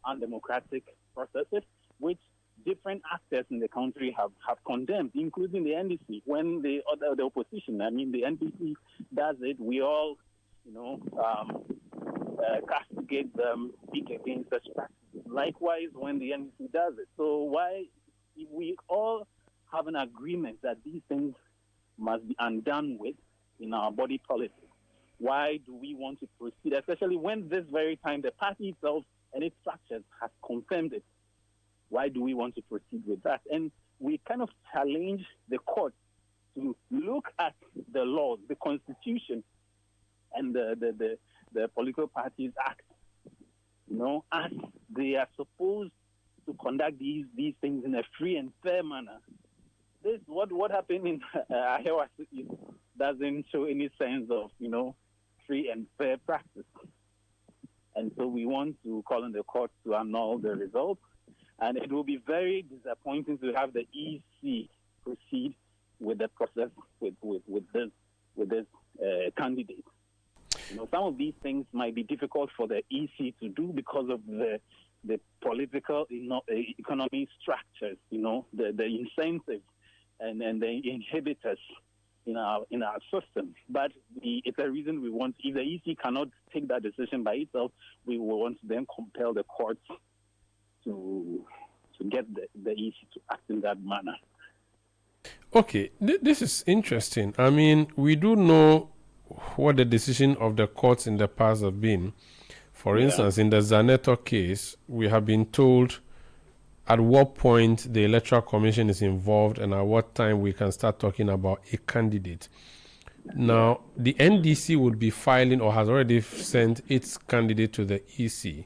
undemocratic processes, which different actors in the country have condemned, including the NDC. When the opposition, I mean the NDC, does it, we all, castigate them, speak against such practices. Likewise, when the NDC does it. So why, if we all have an agreement that these things must be undone with in our body policy, why do we want to proceed, especially when this very time the party itself any structures has confirmed it. Why do we want to proceed with that? And we kind of challenge the court to look at the laws, the Constitution, and the Political Parties Act, as they are supposed to conduct these things in a free and fair manner. This what happened in Iowa doesn't show any sense of free and fair practice, and so we want to call on the court to annul the results. And it will be very disappointing to have the EC proceed with the process with this candidate. Some of these things might be difficult for the EC to do because of the political economic structures, the incentives and the inhibitors in our system. But it's a reason we want. If the EC cannot take that decision by itself, we will want to then compel the courts to get the EC to act in that manner. Okay, this is interesting. I mean, we do know what the decision of the courts in the past have been. For instance, in the Zaneto case, we have been told at what point the Electoral Commission is involved and at what time we can start talking about a candidate. Now, the NDC would be filing or has already sent its candidate to the EC.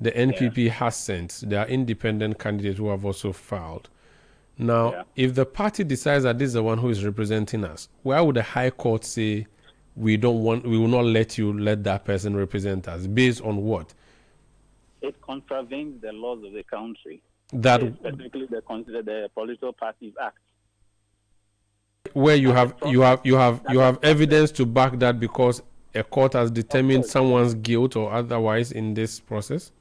The NPP has sent their independent candidates who have also filed. Now, if the party decides that this is the one who is representing us, why would the High Court say we will not let that person represent us? Based on what? It contravenes the laws of the country. Specifically the Political Parties Act. Where you have evidence to back that because a court has determined someone's guilt or otherwise in this process?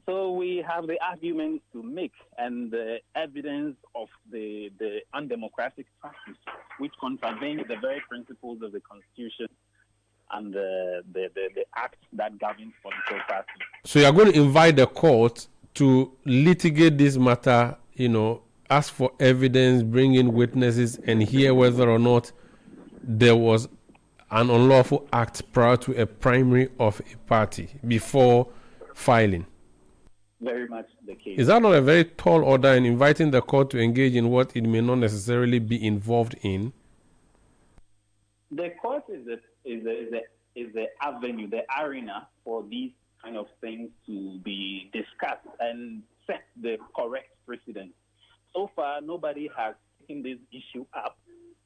So we have the arguments to make and the evidence of the undemocratic practice, which contravenes the very principles of the Constitution and the act that governs political parties. So you're going to invite the court to litigate this matter, ask for evidence, bring in witnesses, and hear whether or not there was an unlawful act prior to a primary of a party before filing. Very much the case. Is that not a very tall order in inviting the court to engage in what it may not necessarily be involved in? The court is the avenue, the arena for these kind of things to be discussed and set the correct precedent. So far, nobody has taken this issue up,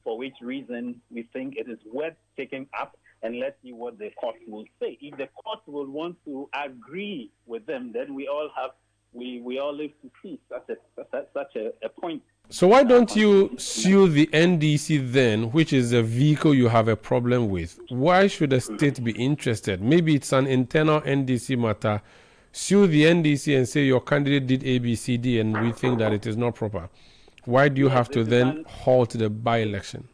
for which reason we think it is worth taking up, and let's see what the court will say. If the court will want to agree with them, then we all live to see such a point. So why don't you sue the NDC then, which is the vehicle you have a problem with? Why should the state be interested? Maybe it's an internal NDC matter. Sue the NDC and say your candidate did A, B, C, D, and we think that it is not proper. Why do you have to then halt the by-election?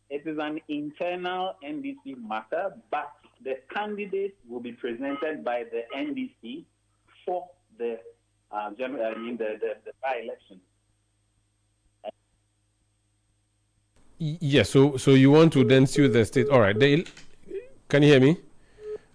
It is an internal NDC matter, but the candidate will be presented by the NDC for the by-election. Yes, so you want to then sue the state. All right. Can you hear me?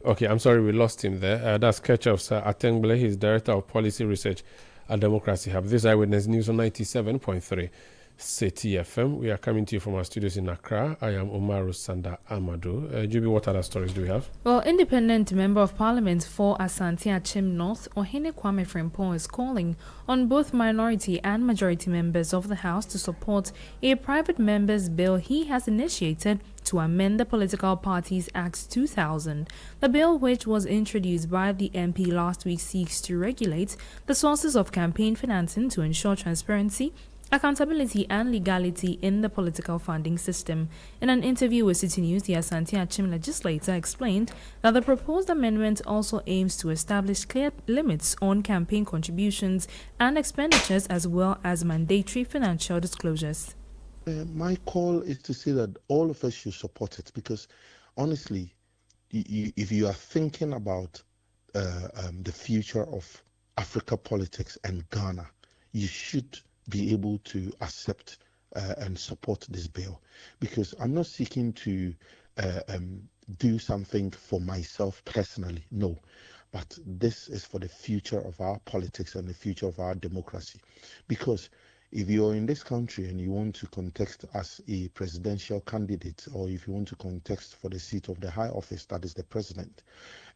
Okay, I'm sorry, we lost him there. That's Ketchup Sir Atengbele. He's Director of Policy Research at Democracy Hub. This is Eyewitness News on 97.3 Citi FM. We are coming to you from our studios in Accra. I am Umaru Sanda Amadou. Juby, what other stories do we have? Well, Independent Member of Parliament for Asante Achim North, Ohene Kwame Frimpong, is calling on both minority and majority members of the House to support a private member's bill he has initiated to amend the Political Parties Act 2000. The bill, which was introduced by the MP last week, seeks to regulate the sources of campaign financing to ensure transparency, accountability and legality in the political funding system. In an interview with Citi News, the Asante Achim legislator explained that the proposed amendment also aims to establish clear limits on campaign contributions and expenditures, as well as mandatory financial disclosures. My call is to say that all of us should support it, because honestly, if you are thinking about the future of Africa politics and Ghana, you should be able to accept and support this bill, because I'm not seeking to do something for myself personally. No, but this is for the future of our politics and the future of our democracy. Because if you're in this country and you want to contest as a presidential candidate, or if you want to contest for the seat of the high office, that is the president,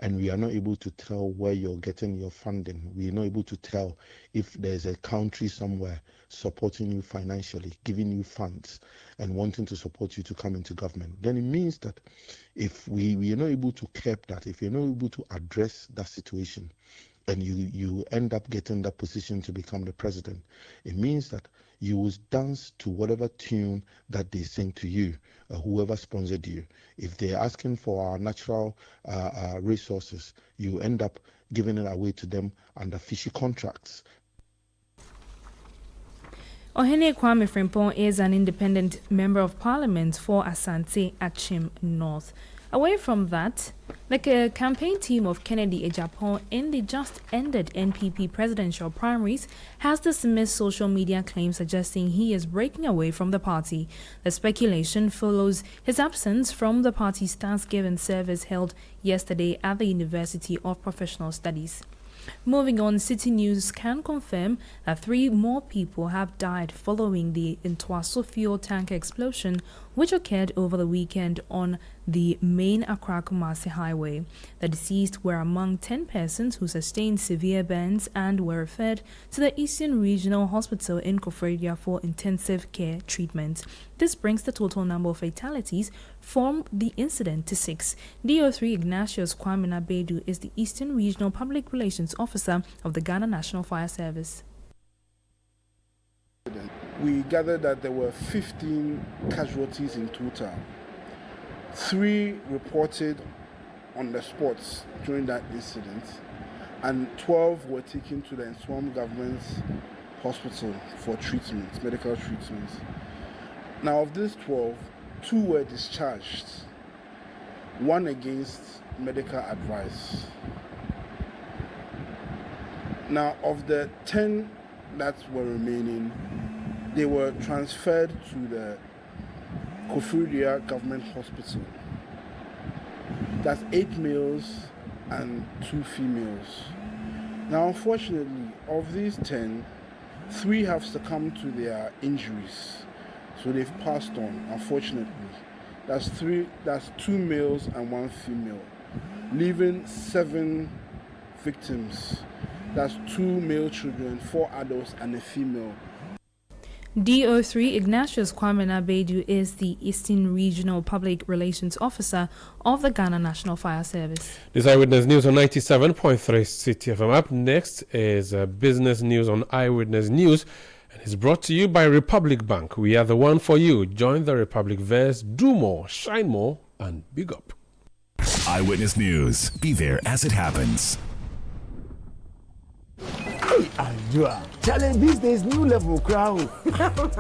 and we are not able to tell where you're getting your funding, we are not able to tell if there's a country somewhere supporting you financially, giving you funds, and wanting to support you to come into government, then it means that if we are not able to curb that, if you're not able to address that situation, and you end up getting that position to become the president, it means that you will dance to whatever tune that they sing to you, whoever sponsored you. If they're asking for our natural resources, you end up giving it away to them under fishy contracts. Ohene Kwame Frimpong is an independent member of parliament for Asante Achim North. Away from that, the campaign team of Kennedy Ejapon in the just ended NPP presidential primaries has dismissed social media claims suggesting he is breaking away from the party. The speculation follows his absence from the party's Thanksgiving service held yesterday at the University of Professional Studies. Moving on, Citi News can confirm that 3 more people have died following the Intwaso fuel tanker explosion, which occurred over the weekend on the main Accra-Kumasi highway. The deceased were among 10 persons who sustained severe burns and were referred to the Eastern Regional Hospital in Koforidua for intensive care treatment. This brings the total number of fatalities from the incident to 6. DO3 Ignatius Kwame Nabedu is the Eastern Regional Public Relations Officer of the Ghana National Fire Service. We gathered that there were 15 casualties in total. 3 reported on the spot during that incident, and 12 were taken to the Nsawam government's hospital for treatment, medical treatment. Now, of these 12, 2 were discharged, 1 against medical advice. Now, of the 10 that were remaining, they were transferred to the Koforidua Government Hospital. That's 8 males and 2 females. Now, unfortunately, of these 10, 3 have succumbed to their injuries. So they've passed on, unfortunately. That's 2 males and 1 female, leaving 7 victims. That's 2 male children, 4 adults, and a female. DO3 Ignatius Kwame Nabedu is the Eastern Regional Public Relations Officer of the Ghana National Fire Service. This Eyewitness News on 97.3 Citi FM. Up next is business news on Eyewitness News, and it's brought to you by Republic Bank. We are the one for you. Join the Republic verse, do more, shine more, and big up. Eyewitness News. Be there as it happens. Hey, Andrea. Challenge these days, new level crowd.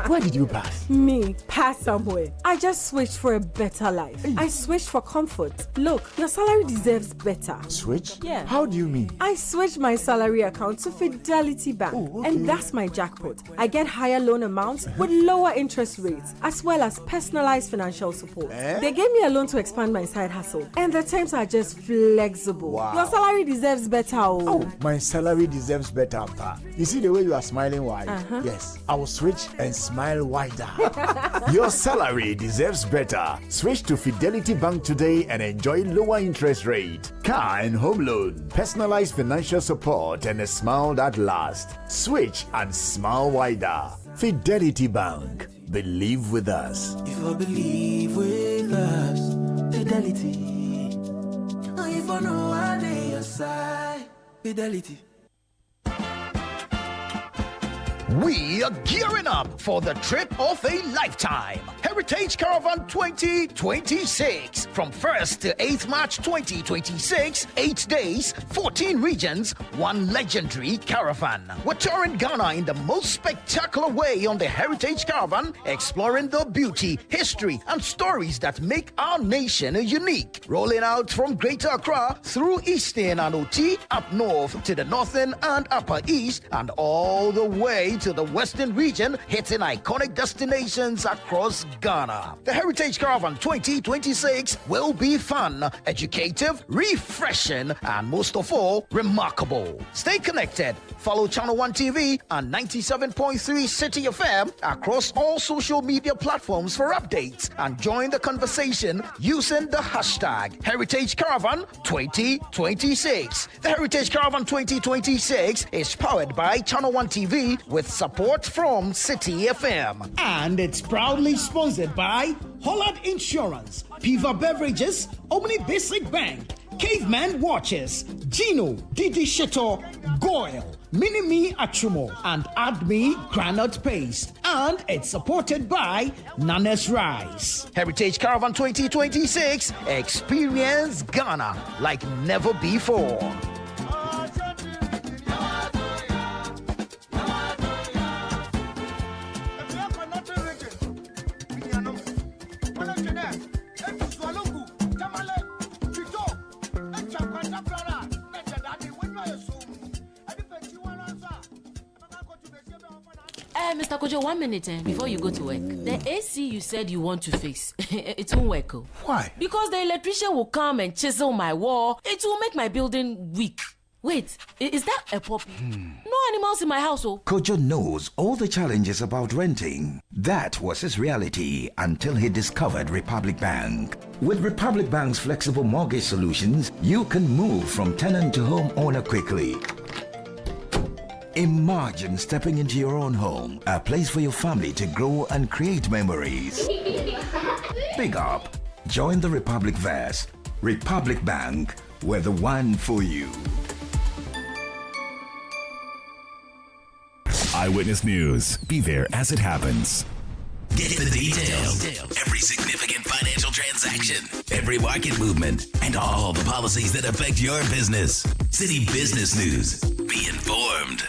Where did you pass? Me, pass somewhere. I just switched for a better life. Hey. I switched for comfort. Look, your salary deserves better. Switch? Yeah. How do you mean? I switched my salary account to Fidelity Bank. Oh, okay. And that's my jackpot. I get higher loan amounts with lower interest rates, as well as personalized financial support. They gave me a loan to expand my side hustle, and the terms are just flexible. Wow. Your salary deserves better. Oh, my salary deserves better, Pa. You see the way you are smiling wide? Yes, I will switch and smile wider. Your salary deserves better. Switch to Fidelity Bank today and enjoy lower interest rate, car and home loan, personalized financial support, and a smile that lasts. Switch and smile wider. Fidelity Bank. Believe with us. If I believe with us, Fidelity. If I know I lay your side, Fidelity. We are gearing up for the trip of a lifetime. Heritage Caravan 2026. From 1st to 8th March 2026, 8 days, 14 regions, 1 legendary caravan. We're touring Ghana in the most spectacular way on the Heritage Caravan, exploring the beauty, history, and stories that make our nation unique. Rolling out from Greater Accra through Eastern and OT, up north to the Northern and Upper East, and all the way to the Western region, hitting iconic destinations across Ghana. The Heritage Caravan 2026 will be fun, educative, refreshing, and most of all, remarkable. Stay connected. Follow Channel 1 TV and 97.3 Citi FM across all social media platforms for updates and join the conversation using the hashtag Heritage Caravan 2026. The Heritage Caravan 2026 is powered by Channel 1 TV with support from Citi FM. And it's proudly sponsored by Holland Insurance, Piva Beverages, Omni Basic Bank, Caveman Watches, Gino, Didi Sheto, Goyle, Mini-Me Achumo, and AdMe Granite Paste. And it's supported by Nanes Rice. Heritage Caravan 2026, experience Ghana like never before. Mr. Kojo, 1 minute before you go to work. The AC you said you want to fix, it won't work. Why? Because the electrician will come and chisel my wall. It will make my building weak. Wait, is that a puppy? No animals in my house, Kojo knows all the challenges about renting. That was his reality until he discovered Republic Bank. With Republic Bank's flexible mortgage solutions, you can move from tenant to homeowner quickly. Imagine stepping into your own home, a place for your family to grow and create memories. Big up. Join the Republic Verse. Republic Bank, we're the one for you. Eyewitness News. Be there as it happens. Get the details. Every significant financial transaction, every market movement, and all the policies that affect your business. Citi Business News. Be informed.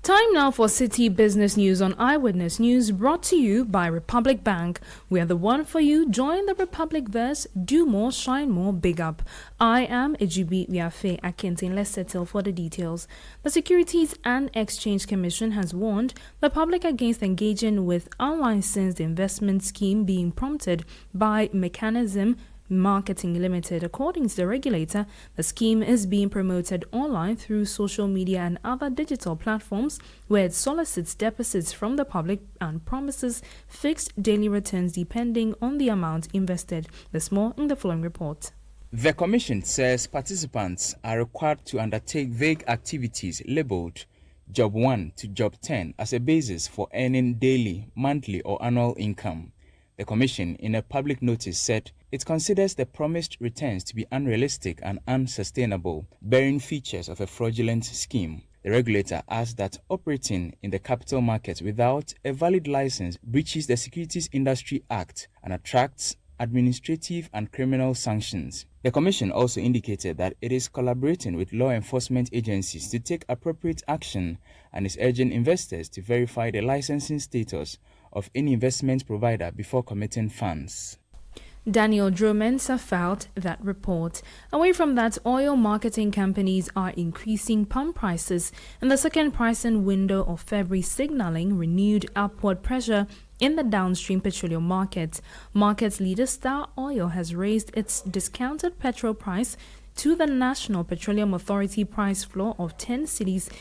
Time now for Citi Business News on Eyewitness News, brought to you by Republic Bank. We are the one for you. Join the Republic Verse. Do more, shine more, big up. I am Ejibi Wiafe Akintin. Let's settle for the details. The Securities and Exchange Commission has warned the public against engaging with unlicensed investment scheme being prompted by Mechanism Marketing Limited. According to the regulator, the scheme is being promoted online through social media and other digital platforms where it solicits deposits from the public and promises fixed daily returns depending on the amount invested. There's more in the following report. The Commission says participants are required to undertake vague activities labeled Job 1 to Job 10 as a basis for earning daily, monthly, or annual income. The Commission, in a public notice, said it considers the promised returns to be unrealistic and unsustainable, bearing features of a fraudulent scheme. The regulator adds that operating in the capital market without a valid license breaches the Securities Industry Act and attracts administrative and criminal sanctions. The Commission also indicated that it is collaborating with law enforcement agencies to take appropriate action and is urging investors to verify the licensing status of any investment provider before committing funds. Daniel Dromensa filed that report. Away from that, oil marketing companies are increasing pump prices in the second pricing window of February, signaling renewed upward pressure in the downstream petroleum market. Market leader Star Oil has raised its discounted petrol price to the National Petroleum Authority price floor of 10 cedis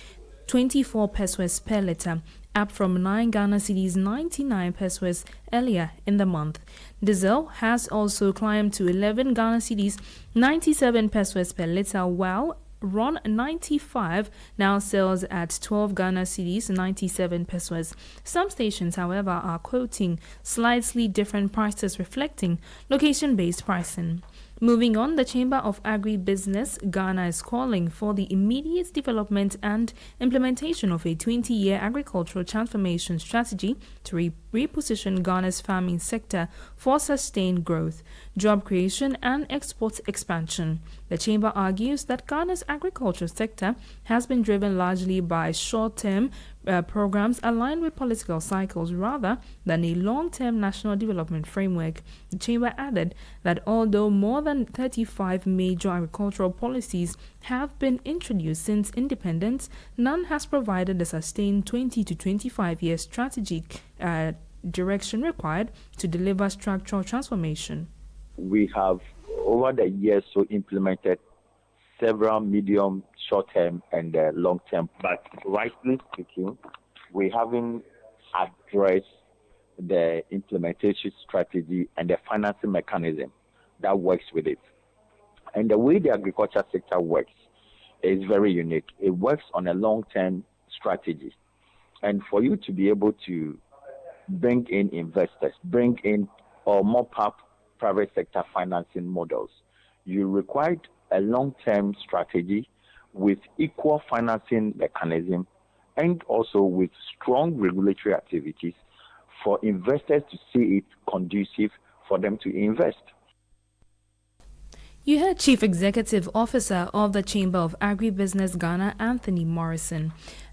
24 pesos per litre, up from 9 Ghana cedis 99 pesos earlier in the month. Diesel has also climbed to 11 Ghana cedis 97 pesos per litre, while RON 95 now sells at 12 Ghana cedis 97 pesos. Some stations, however, are quoting slightly different prices reflecting location-based pricing. Moving on, the Chamber of Agribusiness Ghana is calling for the immediate development and implementation of a 20-year agricultural transformation strategy to reposition Ghana's farming sector for sustained growth, job creation and export expansion. The Chamber argues that Ghana's agriculture sector has been driven largely by short-term programs aligned with political cycles rather than a long-term national development framework. The Chamber added that although more than 35 major agricultural policies have been introduced since independence, none has provided a sustained 20 to 25 year strategic direction required to deliver structural transformation. We have, over the years, implemented several medium, short-term, and long-term. But rightly speaking, we haven't addressed the implementation strategy and the financing mechanism that works with it. And the way the agriculture sector works is very unique. It works on a long-term strategy. And for you to be able to bring in investors, bring in or mop up private sector financing models, you require a long-term strategy with equal financing mechanism and also with strong regulatory activities for investors to see it conducive for them to invest. You heard Chief Executive Officer of the Chamber of Agribusiness Ghana, Anthony Morrison.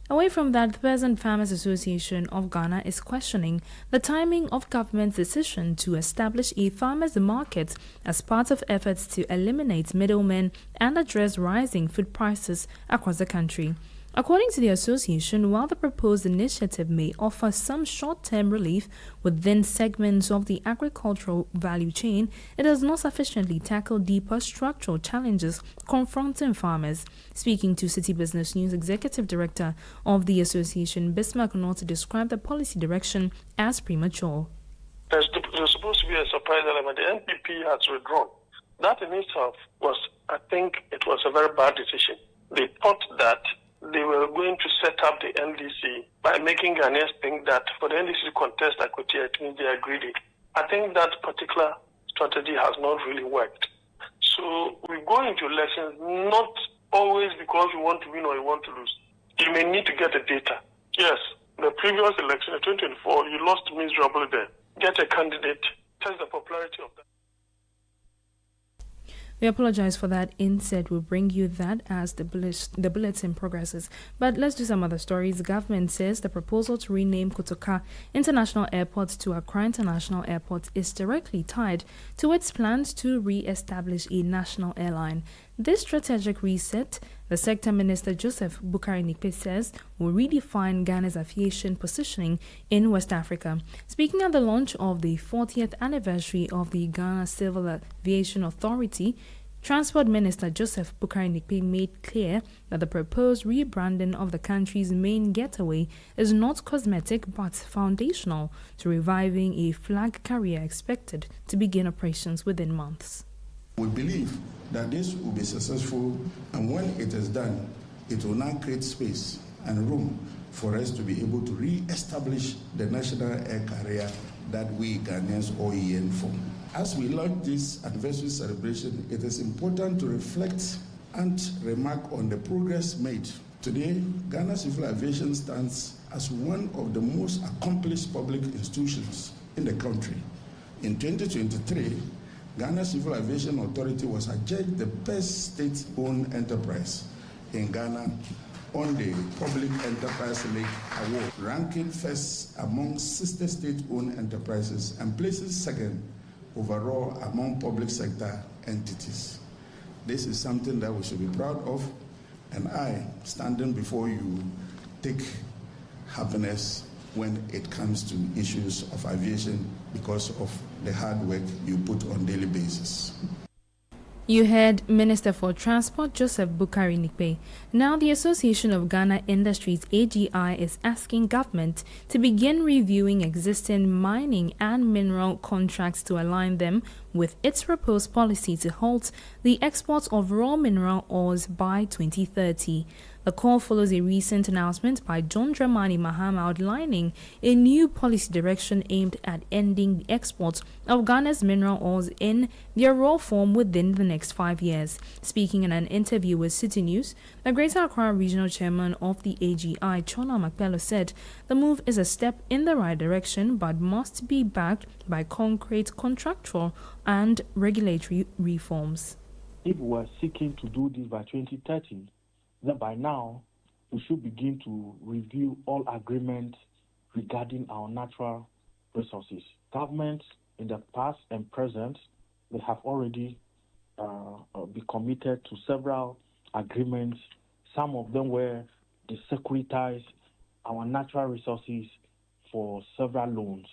Away from that, the Peasant Farmers Association of Ghana is questioning the timing of government's decision to establish a farmers' market as part of efforts to eliminate middlemen and address rising food prices across the country. According to the association, while the proposed initiative may offer some short-term relief within segments of the agricultural value chain, it does not sufficiently tackle deeper structural challenges confronting farmers. Speaking to Citi Business News, Executive Director of the association, Bismarck North, described the policy direction as premature. There's supposed to be a surprise element. The NPP has withdrawn. That in itself was, I think, it was a very bad decision. They thought that they were going to set up the NDC by making Ghanaians think that for the NDC to contest equity, it means they are greedy. I think that particular strategy has not really worked. So we go into elections not always because we want to win or we want to lose. You may need to get the data. Yes, the previous election in 2024, you lost miserably there. Get a candidate, test the popularity of that. We apologize for that. Instead, we'll bring you that as the bulletin progresses. But let's do some other stories. The government says the proposal to rename Kotoka International Airport to Accra International Airport is directly tied to its plans to re-establish a national airline. This strategic reset, the Sector Minister Joseph Bukari-Nikpe says, will redefine Ghana's aviation positioning in West Africa. Speaking at the launch of the 40th anniversary of the Ghana Civil Aviation Authority, Transport Minister Joseph Bukari-Nikpe made clear that the proposed rebranding of the country's main getaway is not cosmetic but foundational to reviving a flag carrier expected to begin operations within months. We believe that this will be successful, and when it is done, it will now create space and room for us to be able to re-establish the national air carrier that we Ghanaians all yearn for. As we launch this anniversary celebration, it is important to reflect and remark on the progress made. Today, Ghana Civil Aviation stands as one of the most accomplished public institutions in the country. In 2023, Ghana Civil Aviation Authority was adjudged the best state-owned enterprise in Ghana on the Public Enterprise League Award, ranking first among 60 state-owned enterprises and placing second overall among public sector entities. This is something that we should be proud of, and I, standing before you, take happiness when it comes to issues of aviation because of the hard work you put on daily basis. You heard Minister for Transport Joseph Bukari-Nikpe. Now the Association of Ghana Industries AGI is asking government to begin reviewing existing mining and mineral contracts to align them with its proposed policy to halt the export of raw mineral ores by 2030. The call follows a recent announcement by John Dramani Mahama outlining a new policy direction aimed at ending the export of Ghana's mineral ores in their raw form within the next 5 years. Speaking in an interview with Citi News, the Greater Accra Regional Chairman of the AGI, Chona Makpelo, said the move is a step in the right direction but must be backed by concrete contractual and regulatory reforms. If we are seeking to do this by 2030, then by now we should begin to review all agreements regarding our natural resources. Governments in the past and present, they have already been committed to several agreements. Some of them were they securitize our natural resources for several loans.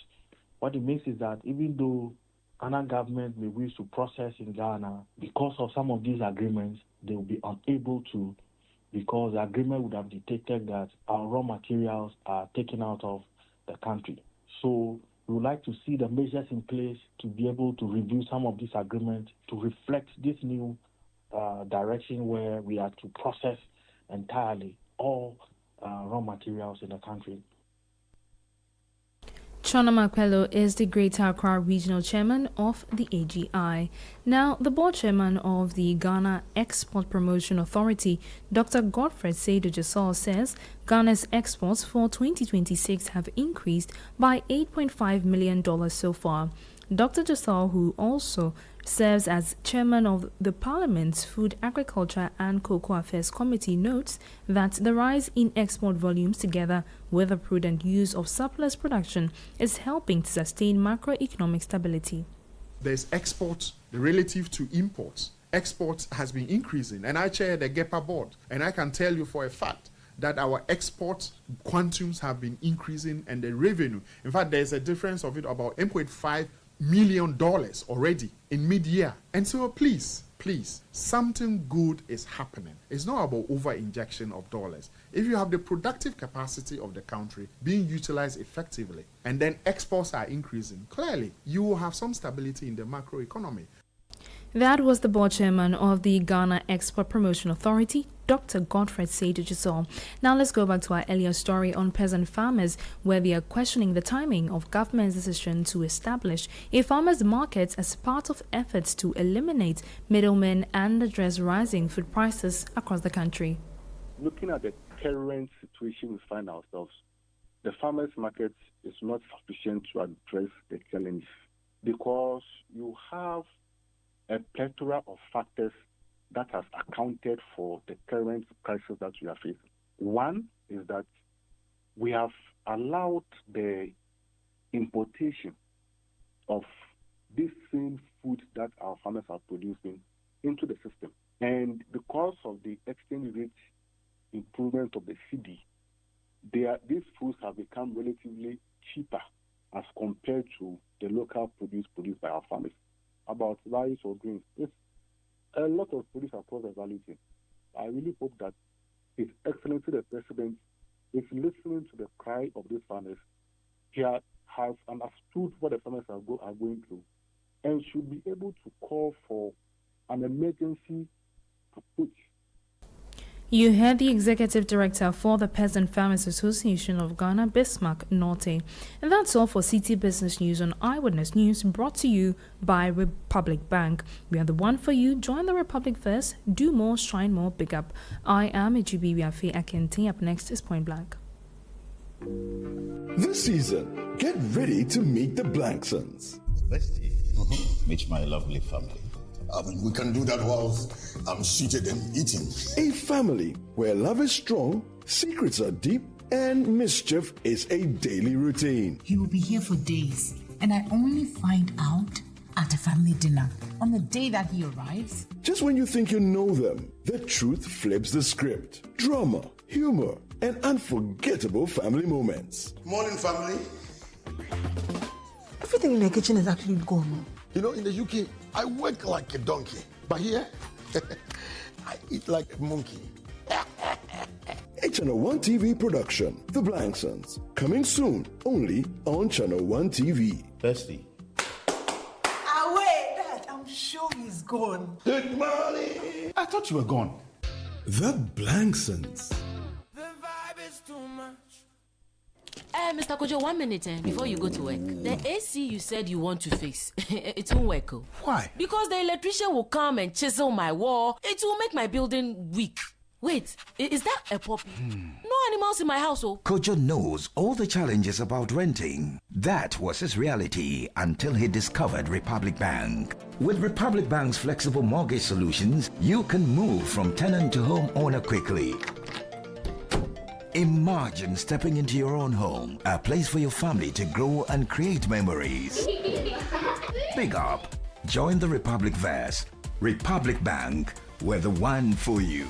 What it means is that even though Ghana government may wish to process in Ghana, because of some of these agreements, they will be unable to, because the agreement would have dictated that our raw materials are taken out of the country. So we would like to see the measures in place to be able to review some of these agreements to reflect this new direction where we are to process entirely all raw materials in the country. Chona Makwelo is the Greater Accra Regional Chairman of the AGI. Now, the board chairman of the Ghana Export Promotion Authority, Dr. Godfred Seidu Jasol, says Ghana's exports for 2026 have increased by $8.5 million so far. Dr. Jasol, who also serves as chairman of the Parliament's Food, Agriculture and Cocoa Affairs Committee, notes that the rise in export volumes together with the prudent use of surplus production is helping to sustain macroeconomic stability. There's exports relative to imports. Exports has been increasing, and I chair the GEPA board, and I can tell you for a fact that our export quantums have been increasing and the revenue. In fact, there's a difference of it about $8.5 million already in mid-year. And so please, something good is happening. It's not about over-injection of dollars. If you have the productive capacity of the country being utilized effectively, and then exports are increasing, clearly you will have some stability in the macroeconomy. That was the board chairman of the Ghana Export Promotion Authority, Dr. Godfred Seidu Jasol. Now let's go back to our earlier story on peasant farmers, where they are questioning the timing of government's decision to establish a farmers' market as part of efforts to eliminate middlemen and address rising food prices across the country. Looking at the current situation we find ourselves, the farmers' market is not sufficient to address the challenge because you have a plethora of factors that has accounted for the current crisis that we are facing. One is that we have allowed the importation of this same food that our farmers are producing into the system. And because of the exchange rate improvement of the Citi, these foods have become relatively cheaper as compared to the local produce produced by our farmers. About rice or grains, it's a lot of produce across the value chain. I really hope that His Excellency the President is listening to the cry of these farmers. He has understood what the farmers are going through and should be able to call for an emergency approach. You heard the Executive Director for the Peasant Farmers Association of Ghana, Bismarck Norte. And that's all for Citi Business News on Eyewitness News, brought to you by Republic Bank. We are the one for you. Join the Republic first. Do more, shine more, big up. I am Ejibi Wiafe Akente. Up next is Point Blank. This season, get ready to meet the Blanksons. Meet my lovely family. We can do that whilst I'm seated and eating. A family where love is strong, secrets are deep, and mischief is a daily routine. He will be here for days, and I only find out at a family dinner on the day that he arrives. Just when you think you know them, the truth flips the script. Drama, humor, and unforgettable family moments. Morning, family. Everything in the kitchen is actually gone. You know, in the UK, I work like a donkey. But here, I eat like a monkey. A Channel 1 TV production, The Blanksons. Coming soon, only on Channel 1 TV. Thirsty. Wait, Dad, I'm sure he's gone. Good morning. I thought you were gone. The Blanksons. Mr. Kojo, 1 minute before you go to work. The AC you said you want to fix, it won't work. Why? Because the electrician will come and chisel my wall. It will make my building weak. Wait, is that a puppy? No animals in my house. Kojo knows all the challenges about renting. That was his reality until he discovered Republic Bank. With Republic Bank's flexible mortgage solutions, you can move from tenant to homeowner quickly. Imagine stepping into your own home, a place for your family to grow and create memories. Big up. Join the Republic Verse. Republic Bank, we're the one for you.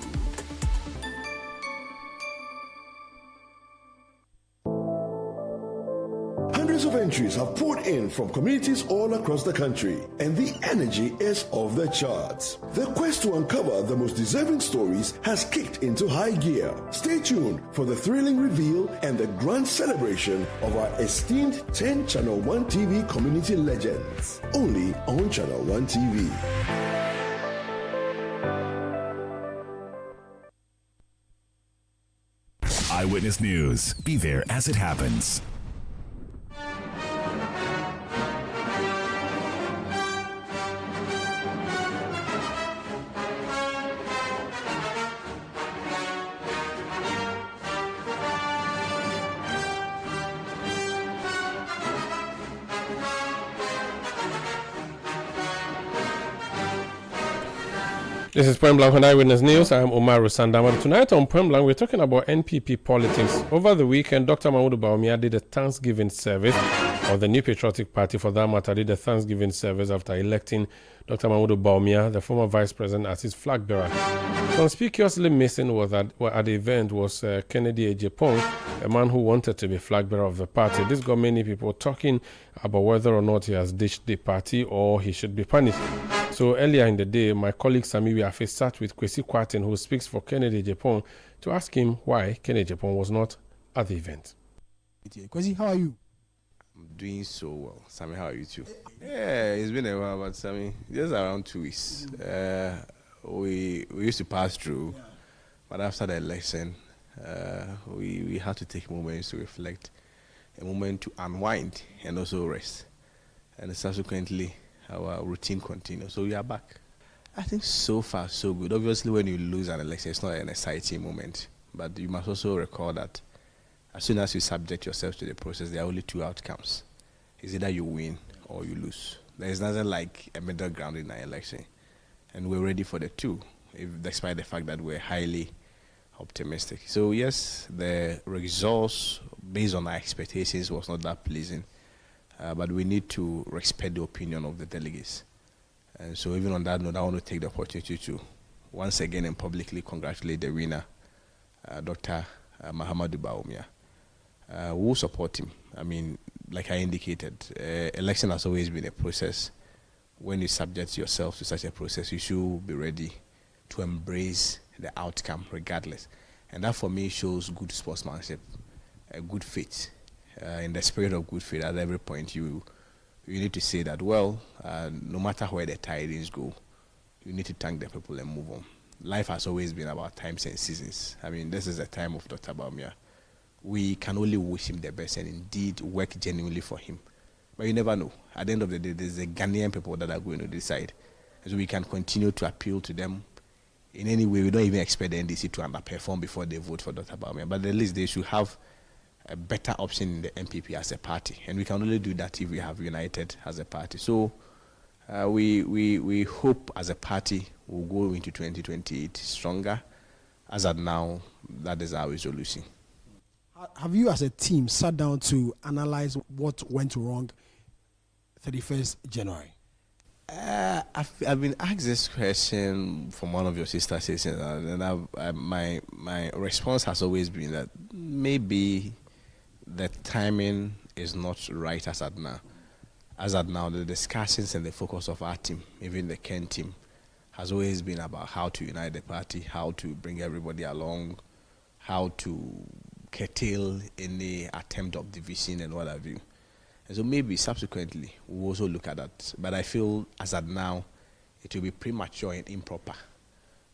Hundreds of entries have poured in from communities all across the country, and the energy is off the charts. The quest to uncover the most deserving stories has kicked into high gear. Stay tuned for the thrilling reveal and the grand celebration of our esteemed 10 Channel 1 TV community legends. Only on Channel 1 TV. Eyewitness News. Be there as it happens. This is Point Blank on Eyewitness News. I'm Omar Sandama. Tonight on Point Blank, we're talking about NPP politics. Over the weekend, Dr. Mahmoud Bawumia did a Thanksgiving service, or the New Patriotic Party for that matter, did a Thanksgiving service after electing Dr. Mahmoud Bawumia, the former vice president, as his flag bearer. Conspicuously missing at the event was Kennedy Ejepong, a man who wanted to be flag bearer of the party. This got many people talking about whether or not he has ditched the party or he should be punished. So earlier in the day, my colleague Sami Wiafe sat with Kwesi Kwatin, who speaks for Kennedy Ejepong, to ask him why Kennedy Ejepong was not at the event. Kwesi, how are you? I'm doing so well. Sami, how are you too? Yeah, it's been a while, but Sami, just around 2 weeks. We used to pass through, but after the election, we had to take moments to reflect, a moment to unwind and also rest. And subsequently, our routine continues. So we are back. I think so far, so good. Obviously, when you lose an election, it's not an exciting moment. But you must also recall that as soon as you subject yourself to the process, there are only two outcomes. It's either you win or you lose. There is nothing like a middle ground in an election. And we're ready for the two, despite the fact that we're highly optimistic. So yes, the results, based on our expectations, was not that pleasing. But we need to respect the opinion of the delegates. And so even on that note, I want to take the opportunity to once again and publicly congratulate the winner, Dr. Mahamudu Bawumia. We'll support him. I mean, like I indicated, election has always been a process. When you subject yourself to such a process, you should be ready to embrace the outcome regardless. And that for me shows good sportsmanship, good faith. In the spirit of good faith, at every point you need to say that, well, no matter where the tidings go, you need to thank the people and move on. Life has always been about times and seasons. I mean, this is the time of Dr. Bawumia. We can only wish him the best and indeed work genuinely for him. But you never know. At the end of the day, there's the Ghanaian people that are going to decide. And so we can continue to appeal to them in any way. We don't even expect the NDC to underperform before they vote for Dr. Bawumia. But at least they should have a better option in the NPP as a party. And we can only do that if we have united as a party. So we hope as a party we'll go into 2028 stronger. As of now, that is our resolution. Have you as a team sat down to analyze what went wrong 31st January? I've been asked this question from one of your sister stations, and my response has always been that maybe the timing is not right as at now. As at now, the discussions and the focus of our team, even the Ken team, has always been about how to unite the party, how to bring everybody along, how to curtail any attempt of division and what have you. And so maybe subsequently we'll also look at that. But I feel as at now, it will be premature and improper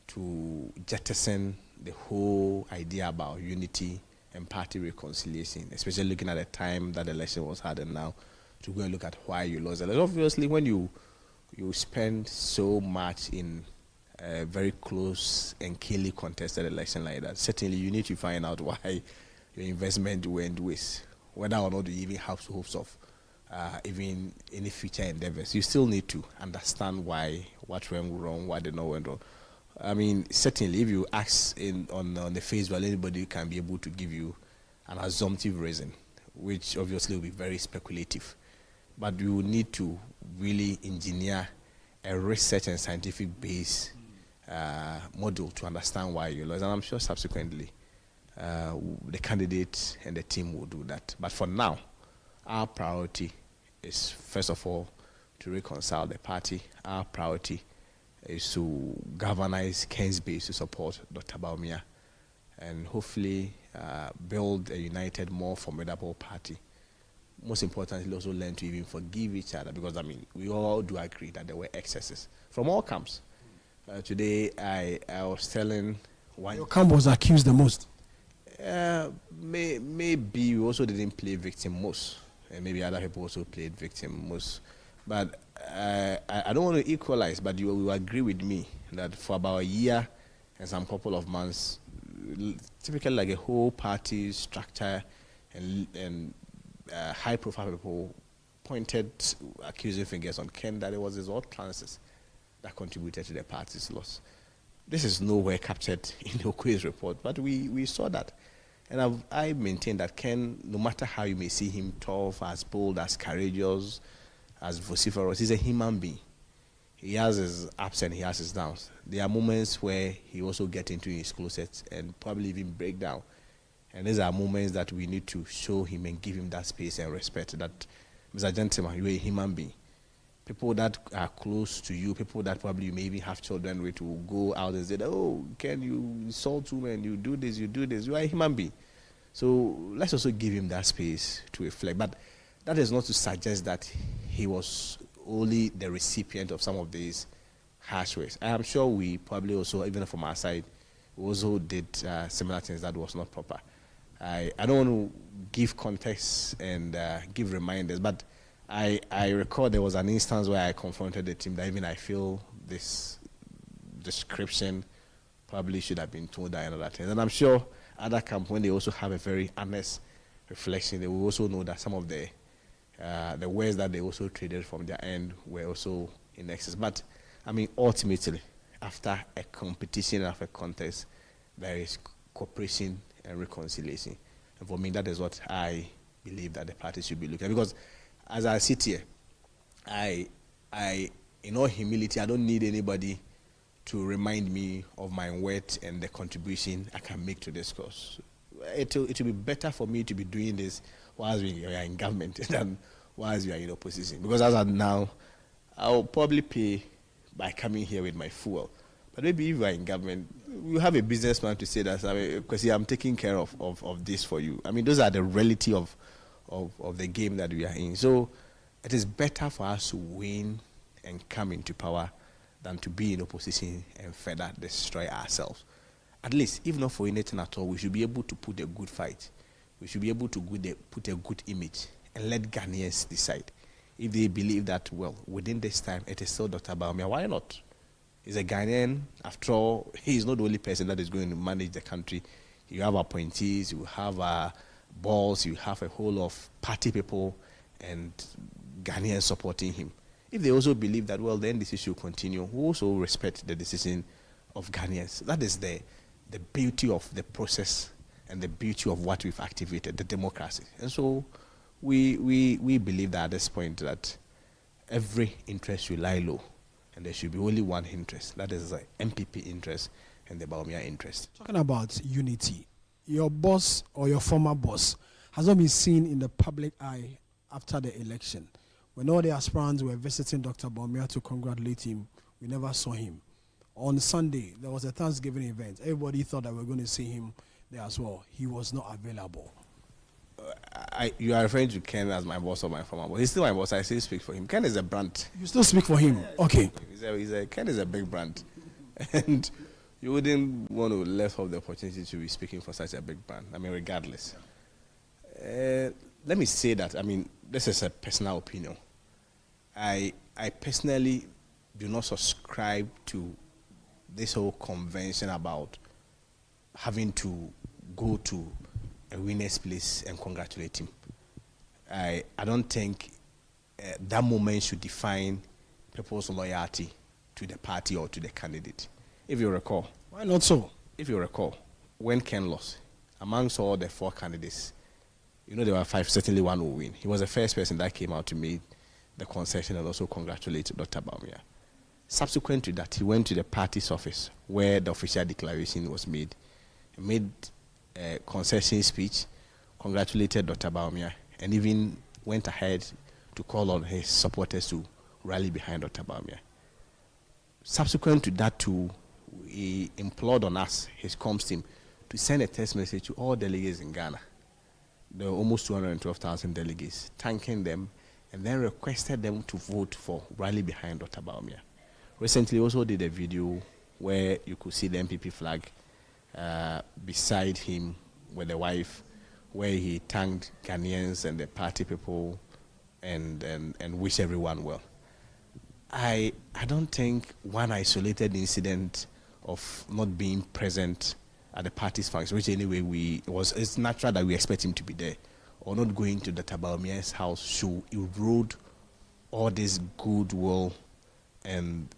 to jettison the whole idea about unity and party reconciliation, especially looking at the time that the election was had and now to go and look at why you lost the election. Obviously, when you spend so much in a very close and keenly contested election like that, certainly you need to find out why your investment went waste, whether or not you even have hopes of even any future endeavors. You still need to understand why, what went wrong, why did not went wrong. I mean, certainly, if you ask on the face value, anybody can be able to give you an assumptive reason, which obviously will be very speculative. But you will need to really engineer a research and scientific base model to understand why you lost. And I'm sure subsequently the candidate and the team will do that. But for now, our priority is, first of all, to reconcile the party. Our priority is to galvanize Ken's base to support Dr. Bawumia and hopefully build a united, more formidable party. Most importantly, also learn to even forgive each other, because, I mean, we all do agree that there were excesses from all camps. Today, I was telling one... Your camp was accused the most. Maybe we also didn't play victim most, and maybe other people also played victim most. But I don't want to equalize, but you will agree with me that for about a year and some couple of months, typically like a whole party structure and high-profile people pointed accusing fingers on Ken that it was his own chances that contributed to the party's loss. This is nowhere captured in Okwe's report, but we saw that. And I maintain that Ken, no matter how you may see him tough, as bold, as courageous, as vociferous, he's a human being. He has his ups and he has his downs. There are moments where he also gets into his closet and probably even break down. And these are moments that we need to show him and give him that space and respect that, Mr. Gentleman, you're a human being. People that are close to you, people that probably you may even have children with, will go out and say, oh, Ken, you insult women, you do this, you are a human being. So let's also give him that space to reflect. But that is not to suggest that he was only the recipient of some of these harsh ways. I am sure we probably also, even from our side, we also did similar things that was not proper. I don't want to give context and give reminders, but I recall there was an instance where I confronted the team that even I feel this description probably should have been told that and other things. And I'm sure other camps, when they also have a very honest reflection, they will also know that some of the words that they also traded from their end were also in excess. But, I mean, ultimately, after a competition, after a contest, there is cooperation and reconciliation. And for me, that is what I believe that the party should be looking at. Because as I sit here, I, in all humility, I don't need anybody to remind me of my worth and the contribution I can make to this cause. It will be better for me to be doing this whilst we are in government than whilst we are in opposition. Because as of now, I'll probably pay by coming here with my fuel. But maybe if you are in government, you have a businessman to say that, because I'm taking care of this for you. I mean, those are the reality of the game that we are in. So it is better for us to win and come into power than to be in opposition and further destroy ourselves. At least, if not for anything at all, we should be able to put a good fight. We should be able to put a good image and let Ghanaians decide. If they believe that, well, within this time, it is still Dr. Bawumia, why not? He's a Ghanaian. After all, he is not the only person that is going to manage the country. You have appointees, you have balls, you have a whole of party people and Ghanaians supporting him. If they also believe that, well, then this issue will continue, we also respect the decision of Ghanaians. That is the beauty of the process and the beauty of what we've activated, the democracy. And so we believe that at this point that every interest should lie low and there should be only one interest. That is the MPP interest and the Bawumia interest. Talking about unity, your boss or your former boss has not been seen in the public eye after the election. When all the aspirants were visiting Dr. Bawumia to congratulate him, we never saw him. On Sunday, there was a Thanksgiving event. Everybody thought that we were going to see him there as well. He was not available. You are referring to Ken as my boss or my former boss. He's still my boss. I still speak for him. Ken is a brand. You still speak for him? Okay. Ken is a big brand. And you wouldn't want to let off the opportunity to be speaking for such a big brand. I mean, regardless. Let me say that, I mean, this is a personal opinion. I personally do not subscribe to this whole convention about having to go to a winner's place and congratulate him. I don't think that moment should define people's loyalty to the party or to the candidate. If you recall. Why not so? If you recall, when Ken lost, amongst all the 4 candidates, you know there were 5, certainly one will win. He was the first person that came out to make the concession and also congratulate Dr. Bawumia. Subsequent to that, he went to the party's office where the official declaration was made. He made a concession speech, congratulated Dr. Bawumia, and even went ahead to call on his supporters to rally behind Dr. Bawumia. Subsequent to that too, he implored on us, his comms team, to send a text message to all delegates in Ghana. There were almost 212,000 delegates, thanking them, and then requested them to vote for rally behind Dr. Bawumia. Recently also did a video where you could see the MPP flag beside him with the wife, where he thanked Ghanaians and the party people and wished everyone well. I don't think one isolated incident of not being present at the party's function, which anyway it's natural that we expect him to be there, or not going to Dr. Bawumia's house should erode all this goodwill and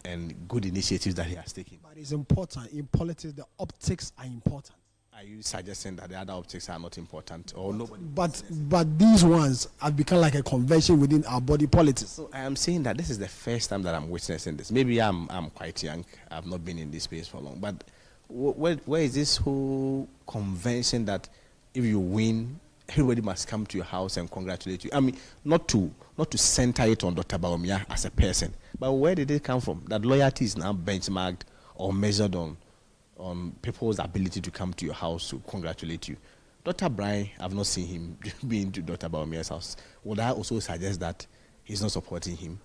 good initiatives that he has taken. But it's important. In politics, the optics are important. Are you suggesting that the other optics are not important, or nobody? But these ones have become like a convention within our body politics. So I am saying that this is the first time that I'm witnessing this. Maybe I'm quite young. I've not been in this space for long. But where is this whole convention that if you win, everybody must come to your house and congratulate you? I mean, not to center it on Dr. Bawumia as a person, but where did it come from? That loyalty is now benchmarked or measured on people's ability to come to your house to congratulate you. Dr. Brian, I've not seen him being to Dr. Bawumia's house. Would I also suggest that he's not supporting him?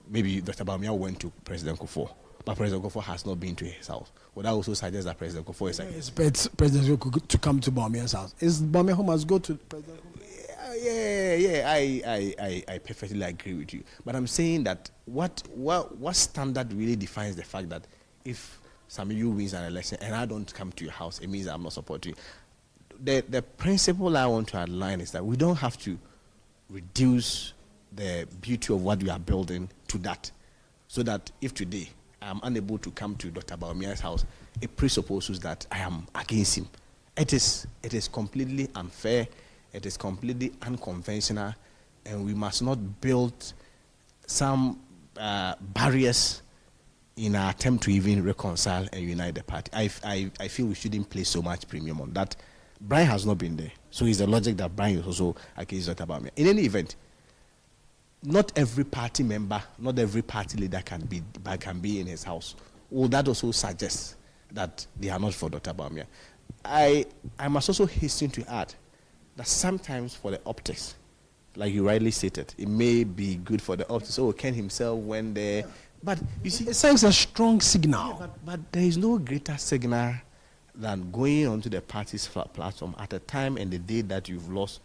Maybe Dr. Bawumia went to President Kufuor, but President Kufuor has not been to his house. Would I also suggest that President Kufuor is against? Expect President Kufuor to come to Bawumia's house. Is Bawumia who must go to President Kufuor? Yeah. I perfectly agree with you. But I'm saying that what standard really defines the fact that if some of you wins an election and I don't come to your house, it means I'm not supporting you. The principle I want to outline is that we don't have to reduce the beauty of what we are building to that. So that if today I'm unable to come to Dr. Bawumia's house, it presupposes that I am against him. It is completely unfair, it is completely unconventional, and we must not build some barriers in our attempt to even reconcile and unite the party. I feel we shouldn't place so much premium on that. Brian has not been there, so it's the logic that Brian is also against Dr. Bawumia. In any event, not every party member, not every party leader can be in his house. Well, that also suggests that they are not for Dr. Bawumia. I must also hasten to add that sometimes for the optics, like you rightly stated, it may be good for the optics. So Ken himself went there. But you see, it sends a strong signal. Yeah, but there is no greater signal than going onto the party's platform at a time and the day that you've lost,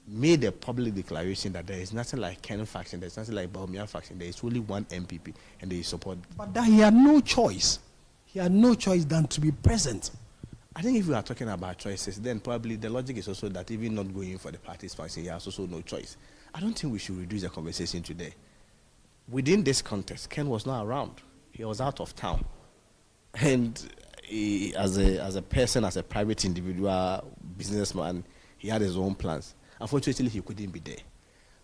made a public declaration that there is nothing like Ken faction, there's nothing like Bawumia faction, there is only one MPP and they support. But that he had no choice. He had no choice than to be present. I think if we are talking about choices, then probably the logic is also that even not going for the party's faction, he has also no choice. I don't think we should reduce the conversation today. Within this context, Ken was not around. He was out of town. And he, as a person, as a private individual, businessman, he had his own plans. Unfortunately, he couldn't be there.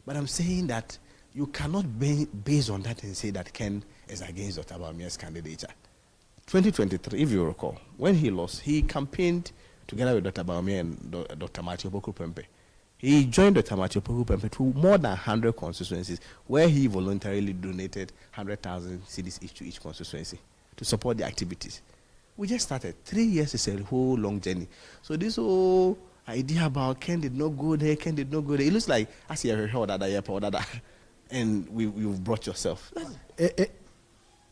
But I'm saying that you cannot base on that and say that Ken is against Dr. Bawumia's candidature. 2023, if you recall, when he lost, he campaigned together with Dr. Bawumia and Dr. Matthew Boku-Pempe. He joined Dr. Matthew Boku-Pempe to more than 100 constituencies, where he voluntarily donated 100,000 cedis each to each constituency to support the activities. We just started. 3 years is a whole long journey. So this whole idea about Ken did not go there, it looks like, as you heard that, and you've brought yourself.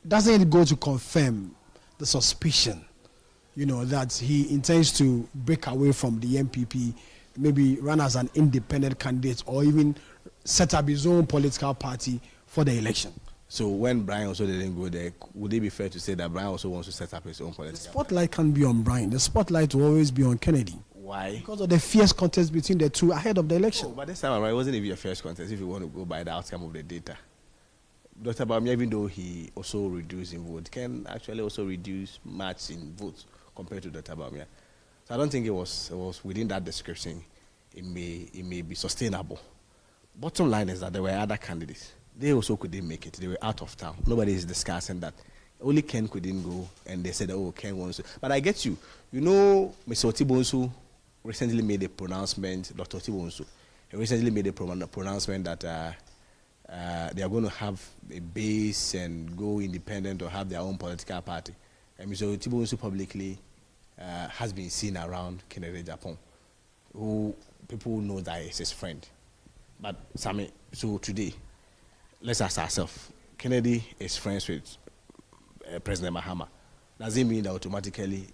Doesn't it go to confirm the suspicion, that he intends to break away from the MPP, maybe run as an independent candidate, or even set up his own political party for the election? So when Brian also didn't go there, would it be fair to say that Brian also wants to set up his own political party? The spotlight can't be on Brian. The spotlight will always be on Kennedy. Why? Because of the fierce contest between the two ahead of the election. But this time around, it wasn't even a fierce contest if you want to go by the outcome of the data. Dr. Bawumia, even though he also reduced in vote, can actually also reduce much in votes compared to Dr. Bawumia. So I don't think it was within that description. It may be sustainable. Bottom line is that there were other candidates. They also couldn't make it. They were out of town. Nobody is discussing that. Only Ken couldn't go, and they said, "Oh, Ken wants to." But I get you. Mr. Otibonsu recently made a pronouncement. Dr. Otibonsu, he recently made a pronouncement that they are going to have a base and go independent or have their own political party. And so Tibonsu publicly has been seen around Kennedy Japan, who people know that is his friend. But Sammy, so today, let's ask ourselves, Kennedy is friends with President Mahama. Does it mean that automatically,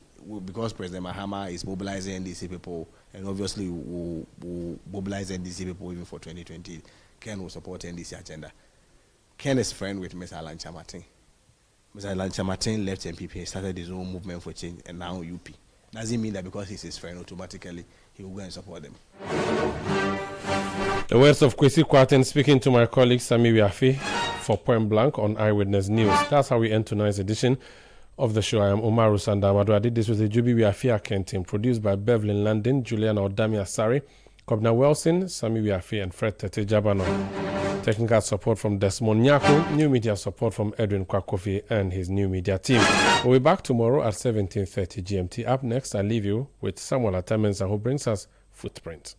because President Mahama is mobilizing NDC people, and obviously will mobilize NDC people even for 2020, Ken will support NDC agenda? Ken is friend with Mr. Alan Chamatin. Mr. Alan Chamatin left MPP, started his own movement for change, and now UP. Does it mean that because he's his friend, automatically he will go and support them? The words of Kwesi Kwarteng speaking to my colleague Sami Wiafi for Point Blank on Eyewitness News. That's how we end tonight's edition of the show. I am Umaru Sandamadu. I did this with the Jubi Wiafi Aken team, produced by Beverly London, Juliana Odami Asari, Kobna Wilson, Sami Wiafi, and Fred Tete Jabano. Technical support from Desmond Nyako, new media support from Edwin Kwakofi and his new media team. We'll be back tomorrow at 17:30 GMT. Up next, I leave you with Samuel Atamenza, who brings us Footprint.